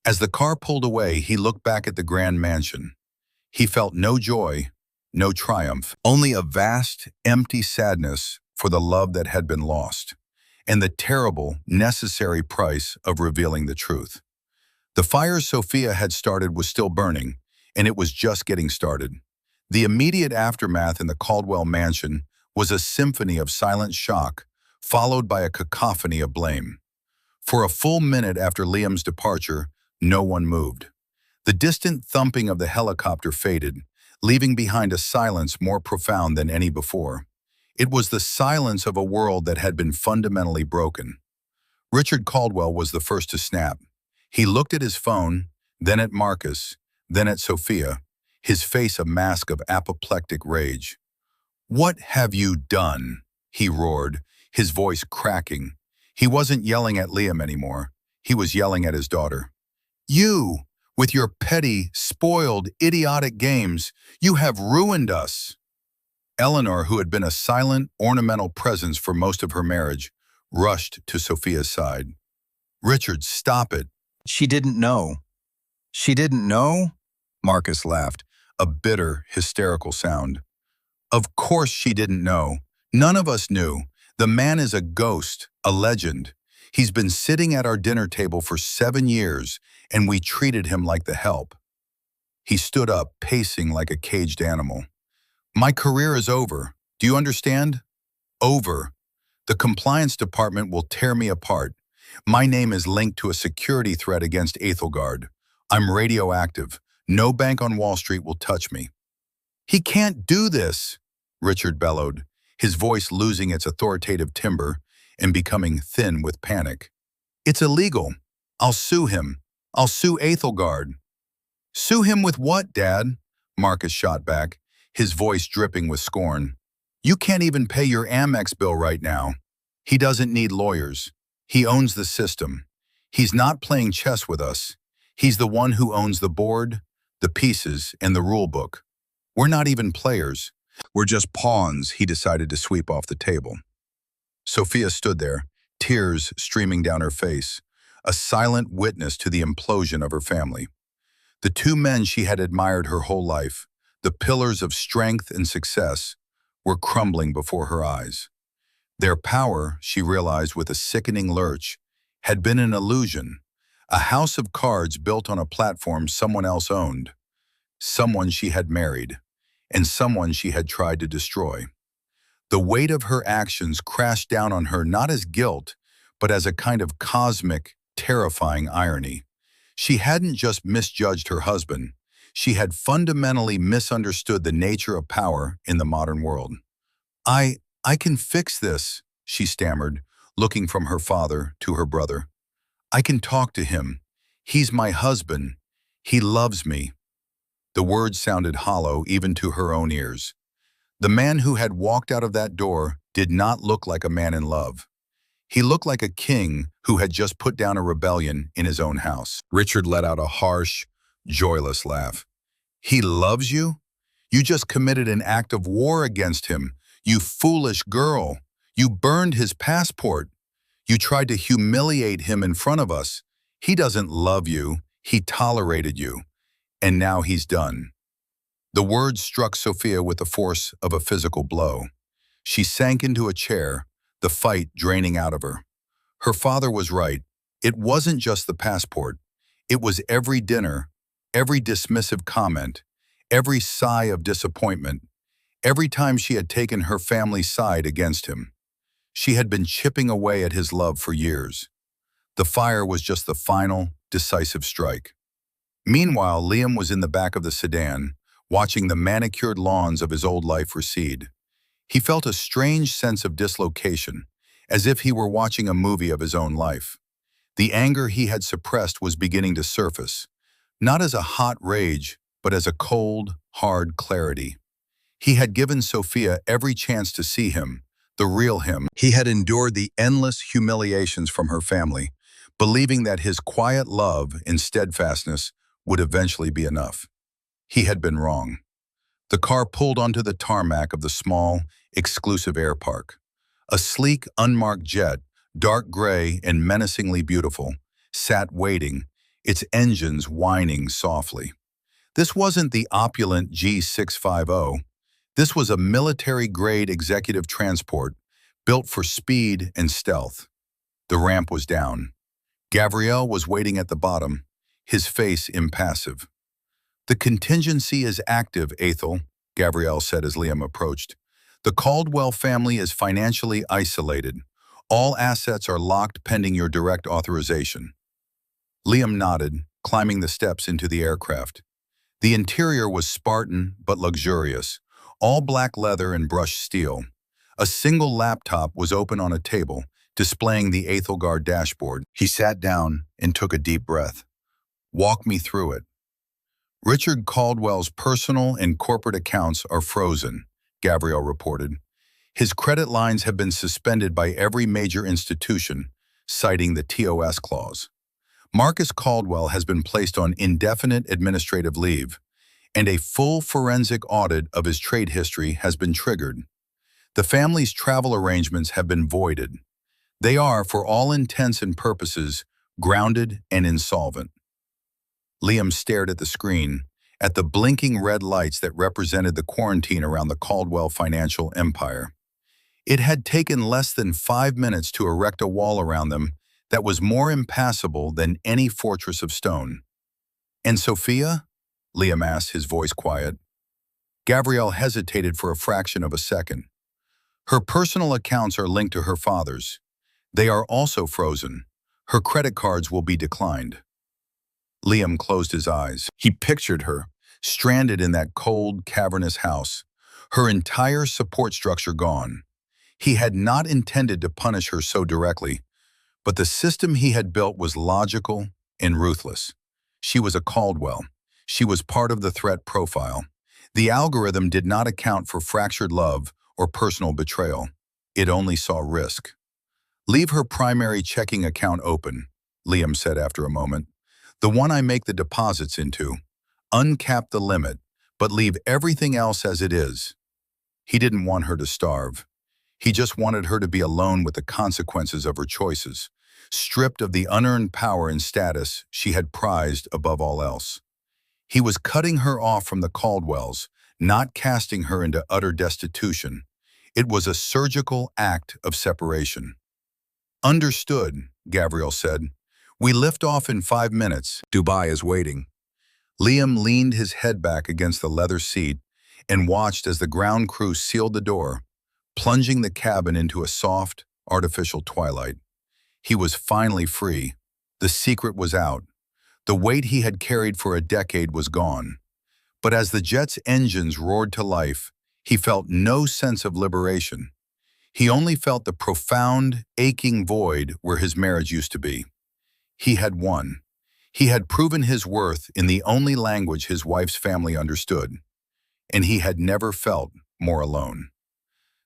As the car pulled away, he looked back at the grand mansion. He felt no joy, no triumph, only a vast, empty sadness for the love that had been lost, and the terrible, necessary price of revealing the truth. The fire Sophia had started was still burning, and it was just getting started. The immediate aftermath in the Caldwell mansion was a symphony of silent shock, followed by a cacophony of blame. For a full minute after Liam's departure, no one moved. The distant thumping of the helicopter faded, leaving behind a silence more profound than any before. It was the silence of a world that had been fundamentally broken. Richard Caldwell was the first to snap. He looked at his phone, then at Marcus, then at Sophia, his face a mask of apoplectic rage. "What have you done?" he roared, his voice cracking. He wasn't yelling at Liam anymore. He was yelling at his daughter. "You, with your petty, spoiled, idiotic games, you have ruined us." Eleanor, who had been a silent, ornamental presence for most of her marriage, rushed to Sophia's side. "Richard, stop it." She didn't know. She didn't know? Marcus laughed, a bitter, hysterical sound. "Of course she didn't know. None of us knew. The man is a ghost, a legend. He's been sitting at our dinner table for 7 years, and we treated him like the help. He stood up, pacing like a caged animal. My career is over. Do you understand? Over. The compliance department will tear me apart. My name is linked to a security threat against Ethelgard. I'm radioactive. No bank on Wall Street will touch me. He can't do this, Richard bellowed, his voice losing its authoritative timbre and becoming thin with panic. It's illegal. I'll sue him. I'll sue Ethelgard. Sue him with what, Dad? Marcus shot back, his voice dripping with scorn. You can't even pay your Amex bill right now. He doesn't need lawyers. He owns the system. He's not playing chess with us. He's the one who owns the board, the pieces, and the rule book. We're not even players. We're just pawns he decided to sweep off the table. Sophia stood there, tears streaming down her face, a silent witness to the implosion of her family. The two men she had admired her whole life, the pillars of strength and success, were crumbling before her eyes. Their power, she realized with a sickening lurch, had been an illusion, a house of cards built on a platform someone else owned, someone she had married, and someone she had tried to destroy. The weight of her actions crashed down on her not as guilt, but as a kind of cosmic, terrifying irony. She hadn't just misjudged her husband, she had fundamentally misunderstood the nature of power in the modern world. I can fix this, she stammered, looking from her father to her brother. I can talk to him. He's my husband. He loves me. The words sounded hollow even to her own ears. The man who had walked out of that door did not look like a man in love. He looked like a king who had just put down a rebellion in his own house. Richard let out a harsh, joyless laugh. He loves you? You just committed an act of war against him. You foolish girl. You burned his passport. You tried to humiliate him in front of us. He doesn't love you. He tolerated you. And now he's done. The words struck Sophia with the force of a physical blow. She sank into a chair, the fight draining out of her. Her father was right. It wasn't just the passport. It was every dinner, every dismissive comment, every sigh of disappointment, every time she had taken her family's side against him. She had been chipping away at his love for years. The fire was just the final, decisive strike. Meanwhile, Liam was in the back of the sedan, watching the manicured lawns of his old life recede. He felt a strange sense of dislocation, as if he were watching a movie of his own life. The anger he had suppressed was beginning to surface, not as a hot rage, but as a cold, hard clarity. He had given Sophia every chance to see him, the real him. He had endured the endless humiliations from her family, believing that his quiet love and steadfastness would eventually be enough. He had been wrong. The car pulled onto the tarmac of the small, exclusive air park. A sleek, unmarked jet, dark gray and menacingly beautiful, sat waiting, its engines whining softly. This wasn't the opulent G650. This was a military-grade executive transport built for speed and stealth. The ramp was down. Gabriel was waiting at the bottom, his face impassive. The contingency is active, Ethel, Gabriel said as Liam approached. The Caldwell family is financially isolated. All assets are locked pending your direct authorization. Liam nodded, climbing the steps into the aircraft. The interior was Spartan but luxurious, all black leather and brushed steel. A single laptop was open on a table, displaying the Ethelgard dashboard. He sat down and took a deep breath. Walk me through it. Richard Caldwell's personal and corporate accounts are frozen, Gabriel reported. His credit lines have been suspended by every major institution, citing the TOS clause. Marcus Caldwell has been placed on indefinite administrative leave, and a full forensic audit of his trade history has been triggered. The family's travel arrangements have been voided. They are, for all intents and purposes, grounded and insolvent. Liam stared at the screen, at the blinking red lights that represented the quarantine around the Caldwell financial empire. It had taken less than 5 minutes to erect a wall around them that was more impassable than any fortress of stone. "And Sophia?" Liam asked, his voice quiet. Gabrielle hesitated for a fraction of a second. "Her personal accounts are linked to her father's. They are also frozen. Her credit cards will be declined." Liam closed his eyes. He pictured her, stranded in that cold, cavernous house, her entire support structure gone. He had not intended to punish her so directly, but the system he had built was logical and ruthless. She was a Caldwell. She was part of the threat profile. The algorithm did not account for fractured love or personal betrayal. It only saw risk. "Leave her primary checking account open," Liam said after a moment. "The one I make the deposits into. Uncap the limit, but leave everything else as it is." He didn't want her to starve. He just wanted her to be alone with the consequences of her choices, stripped of the unearned power and status she had prized above all else. He was cutting her off from the Caldwells, not casting her into utter destitution. It was a surgical act of separation. "Understood," Gabrielle said. "We lift off in 5 minutes. Dubai is waiting." Liam leaned his head back against the leather seat and watched as the ground crew sealed the door, plunging the cabin into a soft, artificial twilight. He was finally free. The secret was out. The weight he had carried for a decade was gone. But as the jet's engines roared to life, he felt no sense of liberation. He only felt the profound, aching void where his marriage used to be. He had won. He had proven his worth in the only language his wife's family understood, and he had never felt more alone.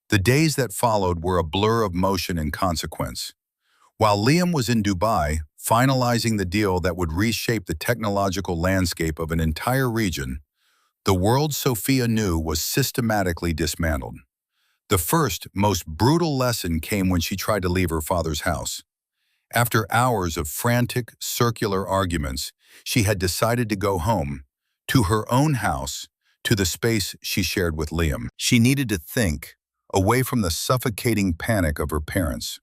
The days that followed were a blur of motion and consequence. While Liam was in Dubai, finalizing the deal that would reshape the technological landscape of an entire region, the world Sophia knew was systematically dismantled. The first, most brutal lesson came when she tried to leave her father's house. After hours of frantic, circular arguments, she had decided to go home, to her own house, to the space she shared with Liam. She needed to think, away from the suffocating panic of her parents.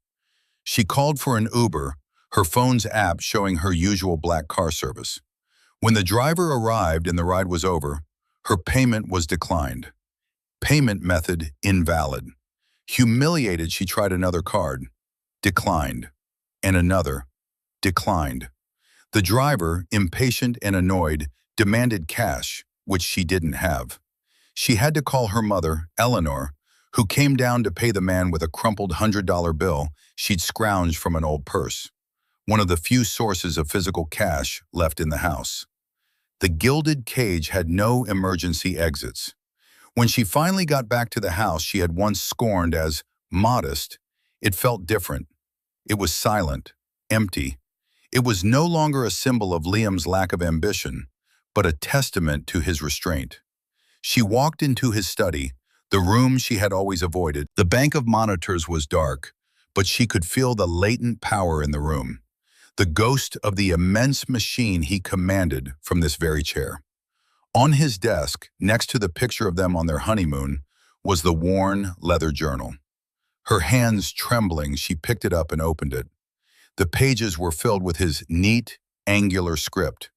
She called for an Uber, her phone's app showing her usual black car service. When the driver arrived and the ride was over, her payment was declined. Payment method invalid. Humiliated, she tried another card. Declined. And another. Declined. The driver, impatient and annoyed, demanded cash, which she didn't have. She had to call her mother, Eleanor, who came down to pay the man with a crumpled $100 bill she'd scrounged from an old purse, one of the few sources of physical cash left in the house. The gilded cage had no emergency exits. When she finally got back to the house she had once scorned as modest, it felt different. It was silent, empty. It was no longer a symbol of Liam's lack of ambition, but a testament to his restraint. She walked into his study, the room she had always avoided. The bank of monitors was dark, but she could feel the latent power in the room, the ghost of the immense machine he commanded from this very chair. On his desk, next to the picture of them on their honeymoon, was the worn leather journal. Her hands trembling, she picked it up and opened it. The pages were filled with his neat, angular script,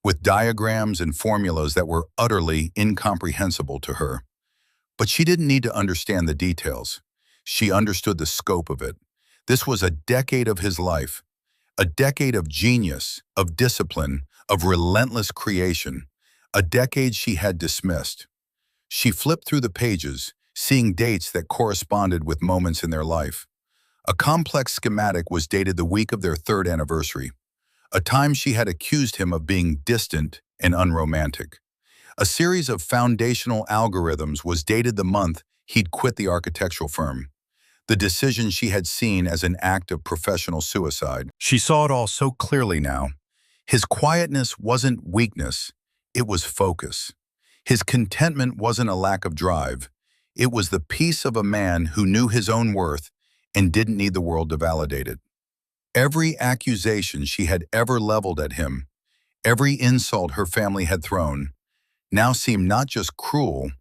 with diagrams and formulas that were utterly incomprehensible to her. But she didn't need to understand the details. She understood the scope of it. This was a decade of his life, a decade of genius, of discipline, of relentless creation, a decade she had dismissed. She flipped through the pages, seeing dates that corresponded with moments in their life. A complex schematic was dated the week of their third anniversary, a time she had accused him of being distant and unromantic. A series of foundational algorithms was dated the month he'd quit the architectural firm, the decision she had seen as an act of professional suicide. She saw it all so clearly now. His quietness wasn't weakness, it was focus. His contentment wasn't a lack of drive. It was the peace of a man who knew his own worth and didn't need the world to validate it. Every accusation she had ever leveled at him, every insult her family had thrown, now seemed not just cruel,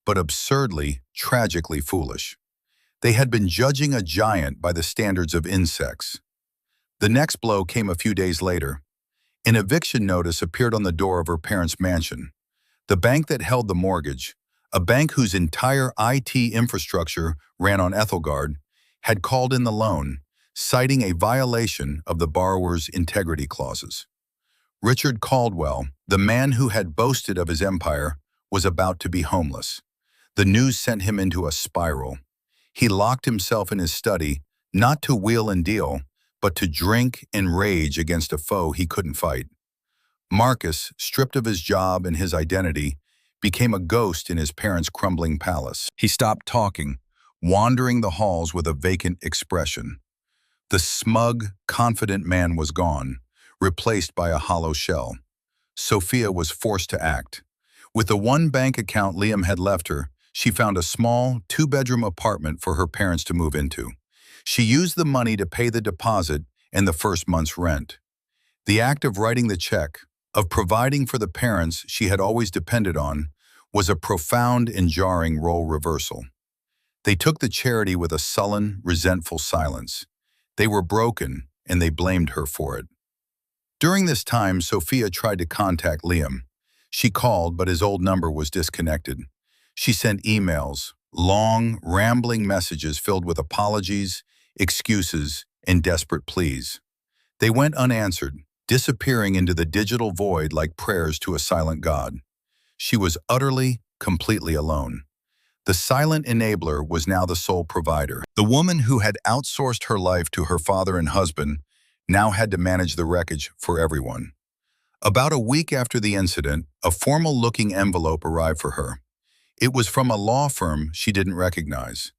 but absurdly, tragically foolish. They had been judging a giant by the standards of insects. The next blow came a few days later. An eviction notice appeared on the door of her parents' mansion. The bank that held the mortgage, a bank whose entire IT infrastructure ran on Ethelgard, had called in the loan, citing a violation of the borrower's integrity clauses. Richard Caldwell, the man who had boasted of his empire, was about to be homeless. The news sent him into a spiral. He locked himself in his study, not to wheel and deal, but to drink and rage against a foe he couldn't fight. Marcus, stripped of his job and his identity, became a ghost in his parents' crumbling palace. He stopped talking, wandering the halls with a vacant expression. The smug, confident man was gone, replaced by a hollow shell. Sophia was forced to act. With the one bank account Liam had left her, she found a small, two-bedroom apartment for her parents to move into. She used the money to pay the deposit and the first month's rent. The act of writing the check, of providing for the parents she had always depended on, was a profound and jarring role reversal. They took the charity with a sullen, resentful silence. They were broken, and they blamed her for it. During this time, Sophia tried to contact Liam. She called, but his old number was disconnected. She sent emails, long, rambling messages filled with apologies, excuses, and desperate pleas. They went unanswered, disappearing into the digital void like prayers to a silent God. She was utterly, completely alone. The silent enabler was now the sole provider. The woman who had outsourced her life to her father and husband now had to manage the wreckage for everyone. About a week after the incident, a formal-looking envelope arrived for her. It was from a law firm she didn't recognize.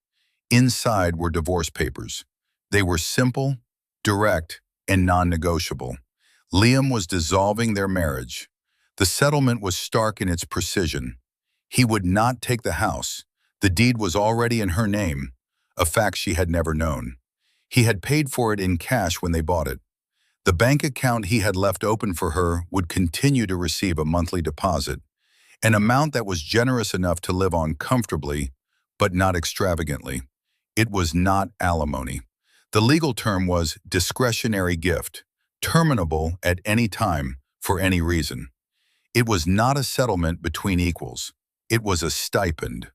Inside were divorce papers. They were simple, direct, and non-negotiable. Liam was dissolving their marriage. The settlement was stark in its precision. He would not take the house. The deed was already in her name, a fact she had never known. He had paid for it in cash when they bought it. The bank account he had left open for her would continue to receive a monthly deposit, an amount that was generous enough to live on comfortably, but not extravagantly. It was not alimony. The legal term was discretionary gift, terminable at any time for any reason. It was not a settlement between equals. It was a stipend,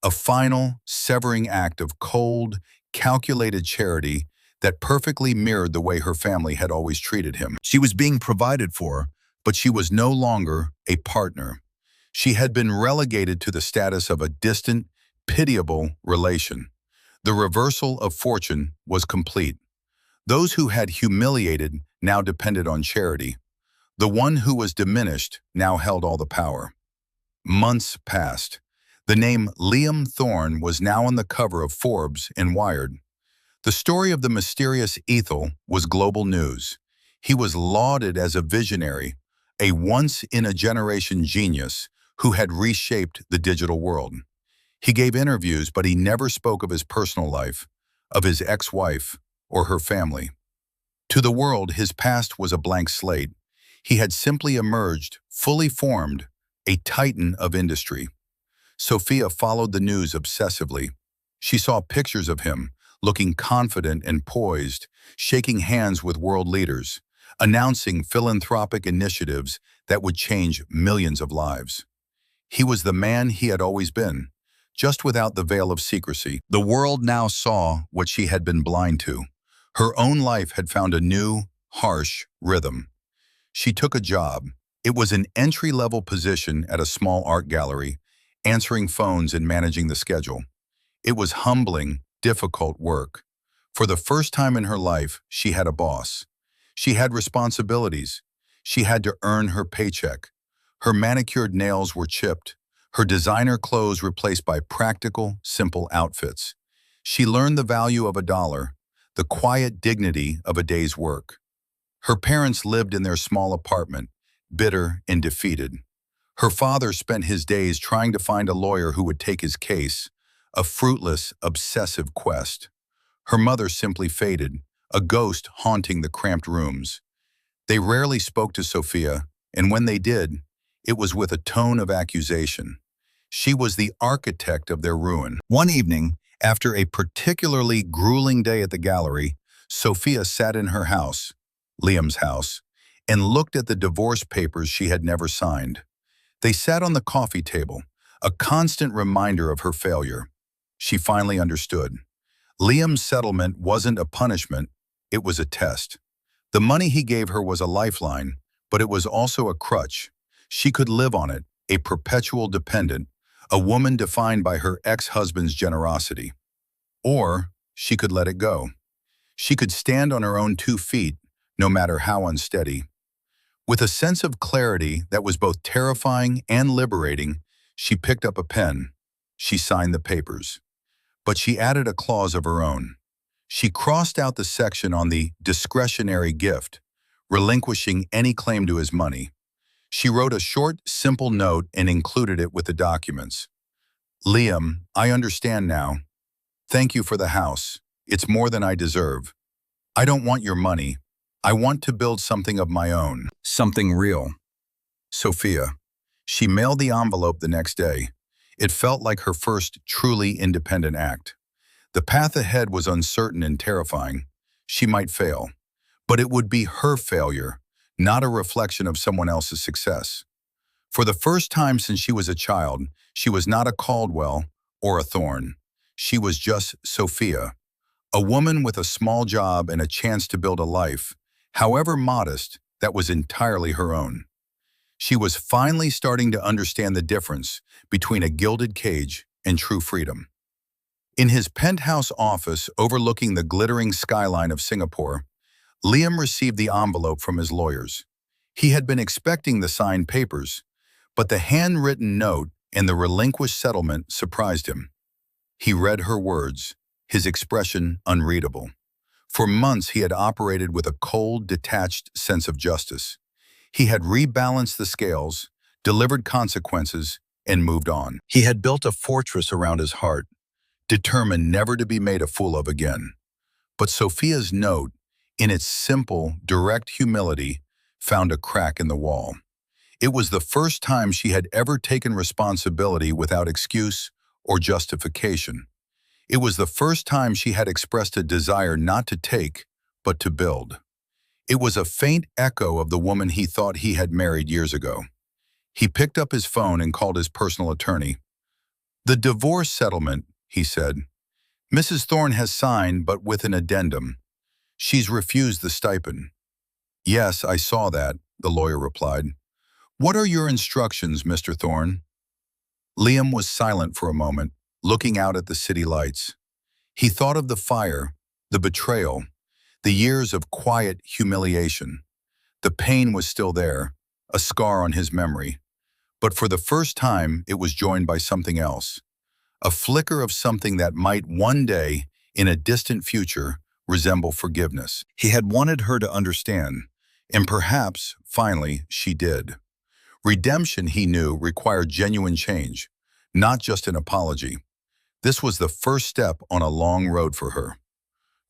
a final, severing act of cold, calculated charity that perfectly mirrored the way her family had always treated him. She was being provided for, but she was no longer a partner. She had been relegated to the status of a distant, pitiable relation. The reversal of fortune was complete. Those who had humiliated now depended on charity. The one who was diminished now held all the power. Months passed. The name Liam Thorne was now on the cover of Forbes and Wired. The story of the mysterious Ethel was global news. He was lauded as a visionary, a once-in-a-generation genius who had reshaped the digital world. He gave interviews, but he never spoke of his personal life, of his ex-wife, or her family. To the world, his past was a blank slate. He had simply emerged, fully formed, a titan of industry. Sophia followed the news obsessively. She saw pictures of him, looking confident and poised, shaking hands with world leaders, announcing philanthropic initiatives that would change millions of lives. He was the man he had always been, just without the veil of secrecy. The world now saw what she had been blind to. Her own life had found a new, harsh rhythm. She took a job. It was an entry-level position at a small art gallery, answering phones and managing the schedule. It was humbling, difficult work. For the first time in her life, she had a boss. She had responsibilities. She had to earn her paycheck. Her manicured nails were chipped, her designer clothes replaced by practical, simple outfits. She learned the value of $1, the quiet dignity of a day's work. Her parents lived in their small apartment, bitter and defeated. Her father spent his days trying to find a lawyer who would take his case, a fruitless, obsessive quest. Her mother simply faded, a ghost haunting the cramped rooms. They rarely spoke to Sophia, and when they did, it was with a tone of accusation. She was the architect of their ruin. One evening, After a particularly grueling day at the gallery, Sophia sat in her house, Liam's house, and looked at the divorce papers she had never signed. They sat on the coffee table, a constant reminder of her failure. She finally understood. Liam's settlement wasn't a punishment, it was a test. The money he gave her was a lifeline, but it was also a crutch. She could live on it, a perpetual dependent, a woman defined by her ex-husband's generosity. Or she could let it go. She could stand on her own 2 feet, no matter how unsteady. With a sense of clarity that was both terrifying and liberating, she picked up a pen. She signed the papers. But she added a clause of her own. She crossed out the section on the discretionary gift, relinquishing any claim to his money. She wrote a short, simple note and included it with the documents. Liam, I understand now. Thank you for the house. It's more than I deserve. I don't want your money. I want to build something of my own. Something real. Sophia. She mailed the envelope the next day. It felt like her first truly independent act. The path ahead was uncertain and terrifying. She might fail, but it would be her failure, not a reflection of someone else's success. For the first time since she was a child, she was not a Caldwell or a Thorne. She was just Sophia, a woman with a small job and a chance to build a life, however modest, that was entirely her own. She was finally starting to understand the difference between a gilded cage and true freedom. In his penthouse office overlooking the glittering skyline of Singapore, Liam received the envelope from his lawyers. He had been expecting the signed papers, but the handwritten note and the relinquished settlement surprised him. He read her words, his expression unreadable. For months he had operated with a cold, detached sense of justice. He had rebalanced the scales, delivered consequences, and moved on. He had built a fortress around his heart, determined never to be made a fool of again. But Sophia's note, in its simple, direct humility, found a crack in the wall. It was the first time she had ever taken responsibility without excuse or justification. It was the first time she had expressed a desire not to take, but to build. It was a faint echo of the woman he thought he had married years ago. He picked up his phone and called his personal attorney. "The divorce settlement," he said. "Mrs. Thorne has signed, but with an addendum. She's refused the stipend." "Yes, I saw that," the lawyer replied. "What are your instructions, Mr. Thorne?" Liam was silent for a moment, looking out at the city lights. He thought of the fire, the betrayal, the years of quiet humiliation. The pain was still there, a scar on his memory. But for the first time, it was joined by something else. A flicker of something that might one day, in a distant future, resemble forgiveness. He had wanted her to understand, and perhaps, finally, she did. Redemption, he knew, required genuine change, not just an apology. This was the first step on a long road for her.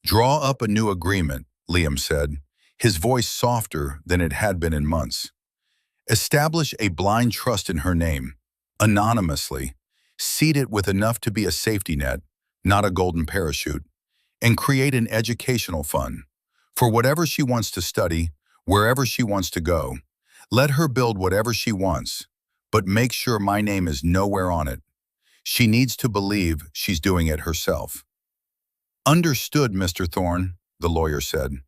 "Draw up a new agreement," Liam said, his voice softer than it had been in months. "Establish a blind trust in her name, anonymously. Seed it with enough to be a safety net, not a golden parachute. And create an educational fund. For whatever she wants to study, wherever she wants to go. Let her build whatever she wants, but make sure my name is nowhere on it. She needs to believe she's doing it herself." "Understood, Mr. Thorne," the lawyer said.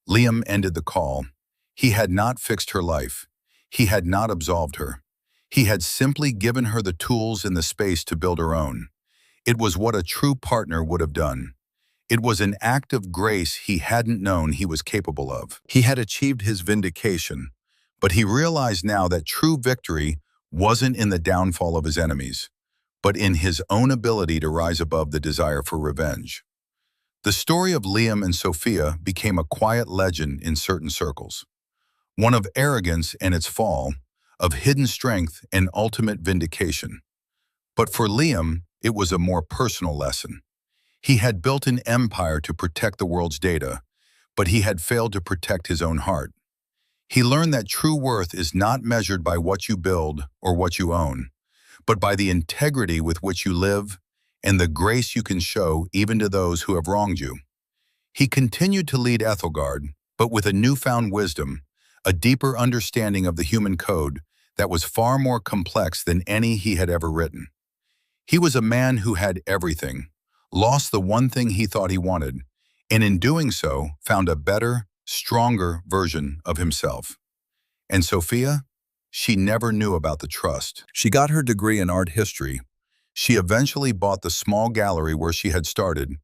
Liam ended the call. He had not fixed her life. He had not absolved her. He had simply given her the tools and the space to build her own. It was what a true partner would have done. It was an act of grace he hadn't known he was capable of. He had achieved his vindication, but he realized now that true victory wasn't in the downfall of his enemies, but in his own ability to rise above the desire for revenge. The story of Liam and Sophia became a quiet legend in certain circles. One of arrogance and its fall, of hidden strength and ultimate vindication. But for Liam, it was a more personal lesson. He had built an empire to protect the world's data, but he had failed to protect his own heart. He learned that true worth is not measured by what you build or what you own, but by the integrity with which you live and the grace you can show even to those who have wronged you. He continued to lead Ethelgard, but with a newfound wisdom, a deeper understanding of the human code that was far more complex than any he had ever written. He was a man who had everything, lost the one thing he thought he wanted, and in doing so, found a better, stronger version of himself. And Sophia? She never knew about the trust. She got her degree in art history. She eventually bought the small gallery where she had started,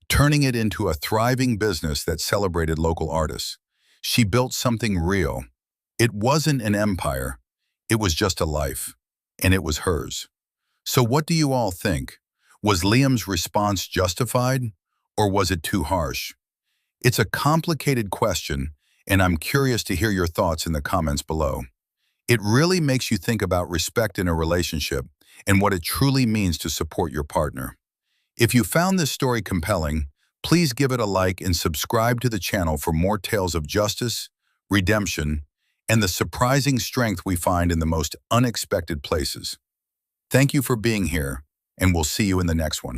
turning it into a thriving business that celebrated local artists. She built something real. It wasn't an empire. It was just a life, and it was hers. So what do you all think? Was Liam's response justified, or was it too harsh? It's a complicated question, and I'm curious to hear your thoughts in the comments below. It really makes you think about respect in a relationship and what it truly means to support your partner. If you found this story compelling, please give it a like and subscribe to the channel for more tales of justice, redemption, and the surprising strength we find in the most unexpected places. Thank you for being here, and we'll see you in the next one.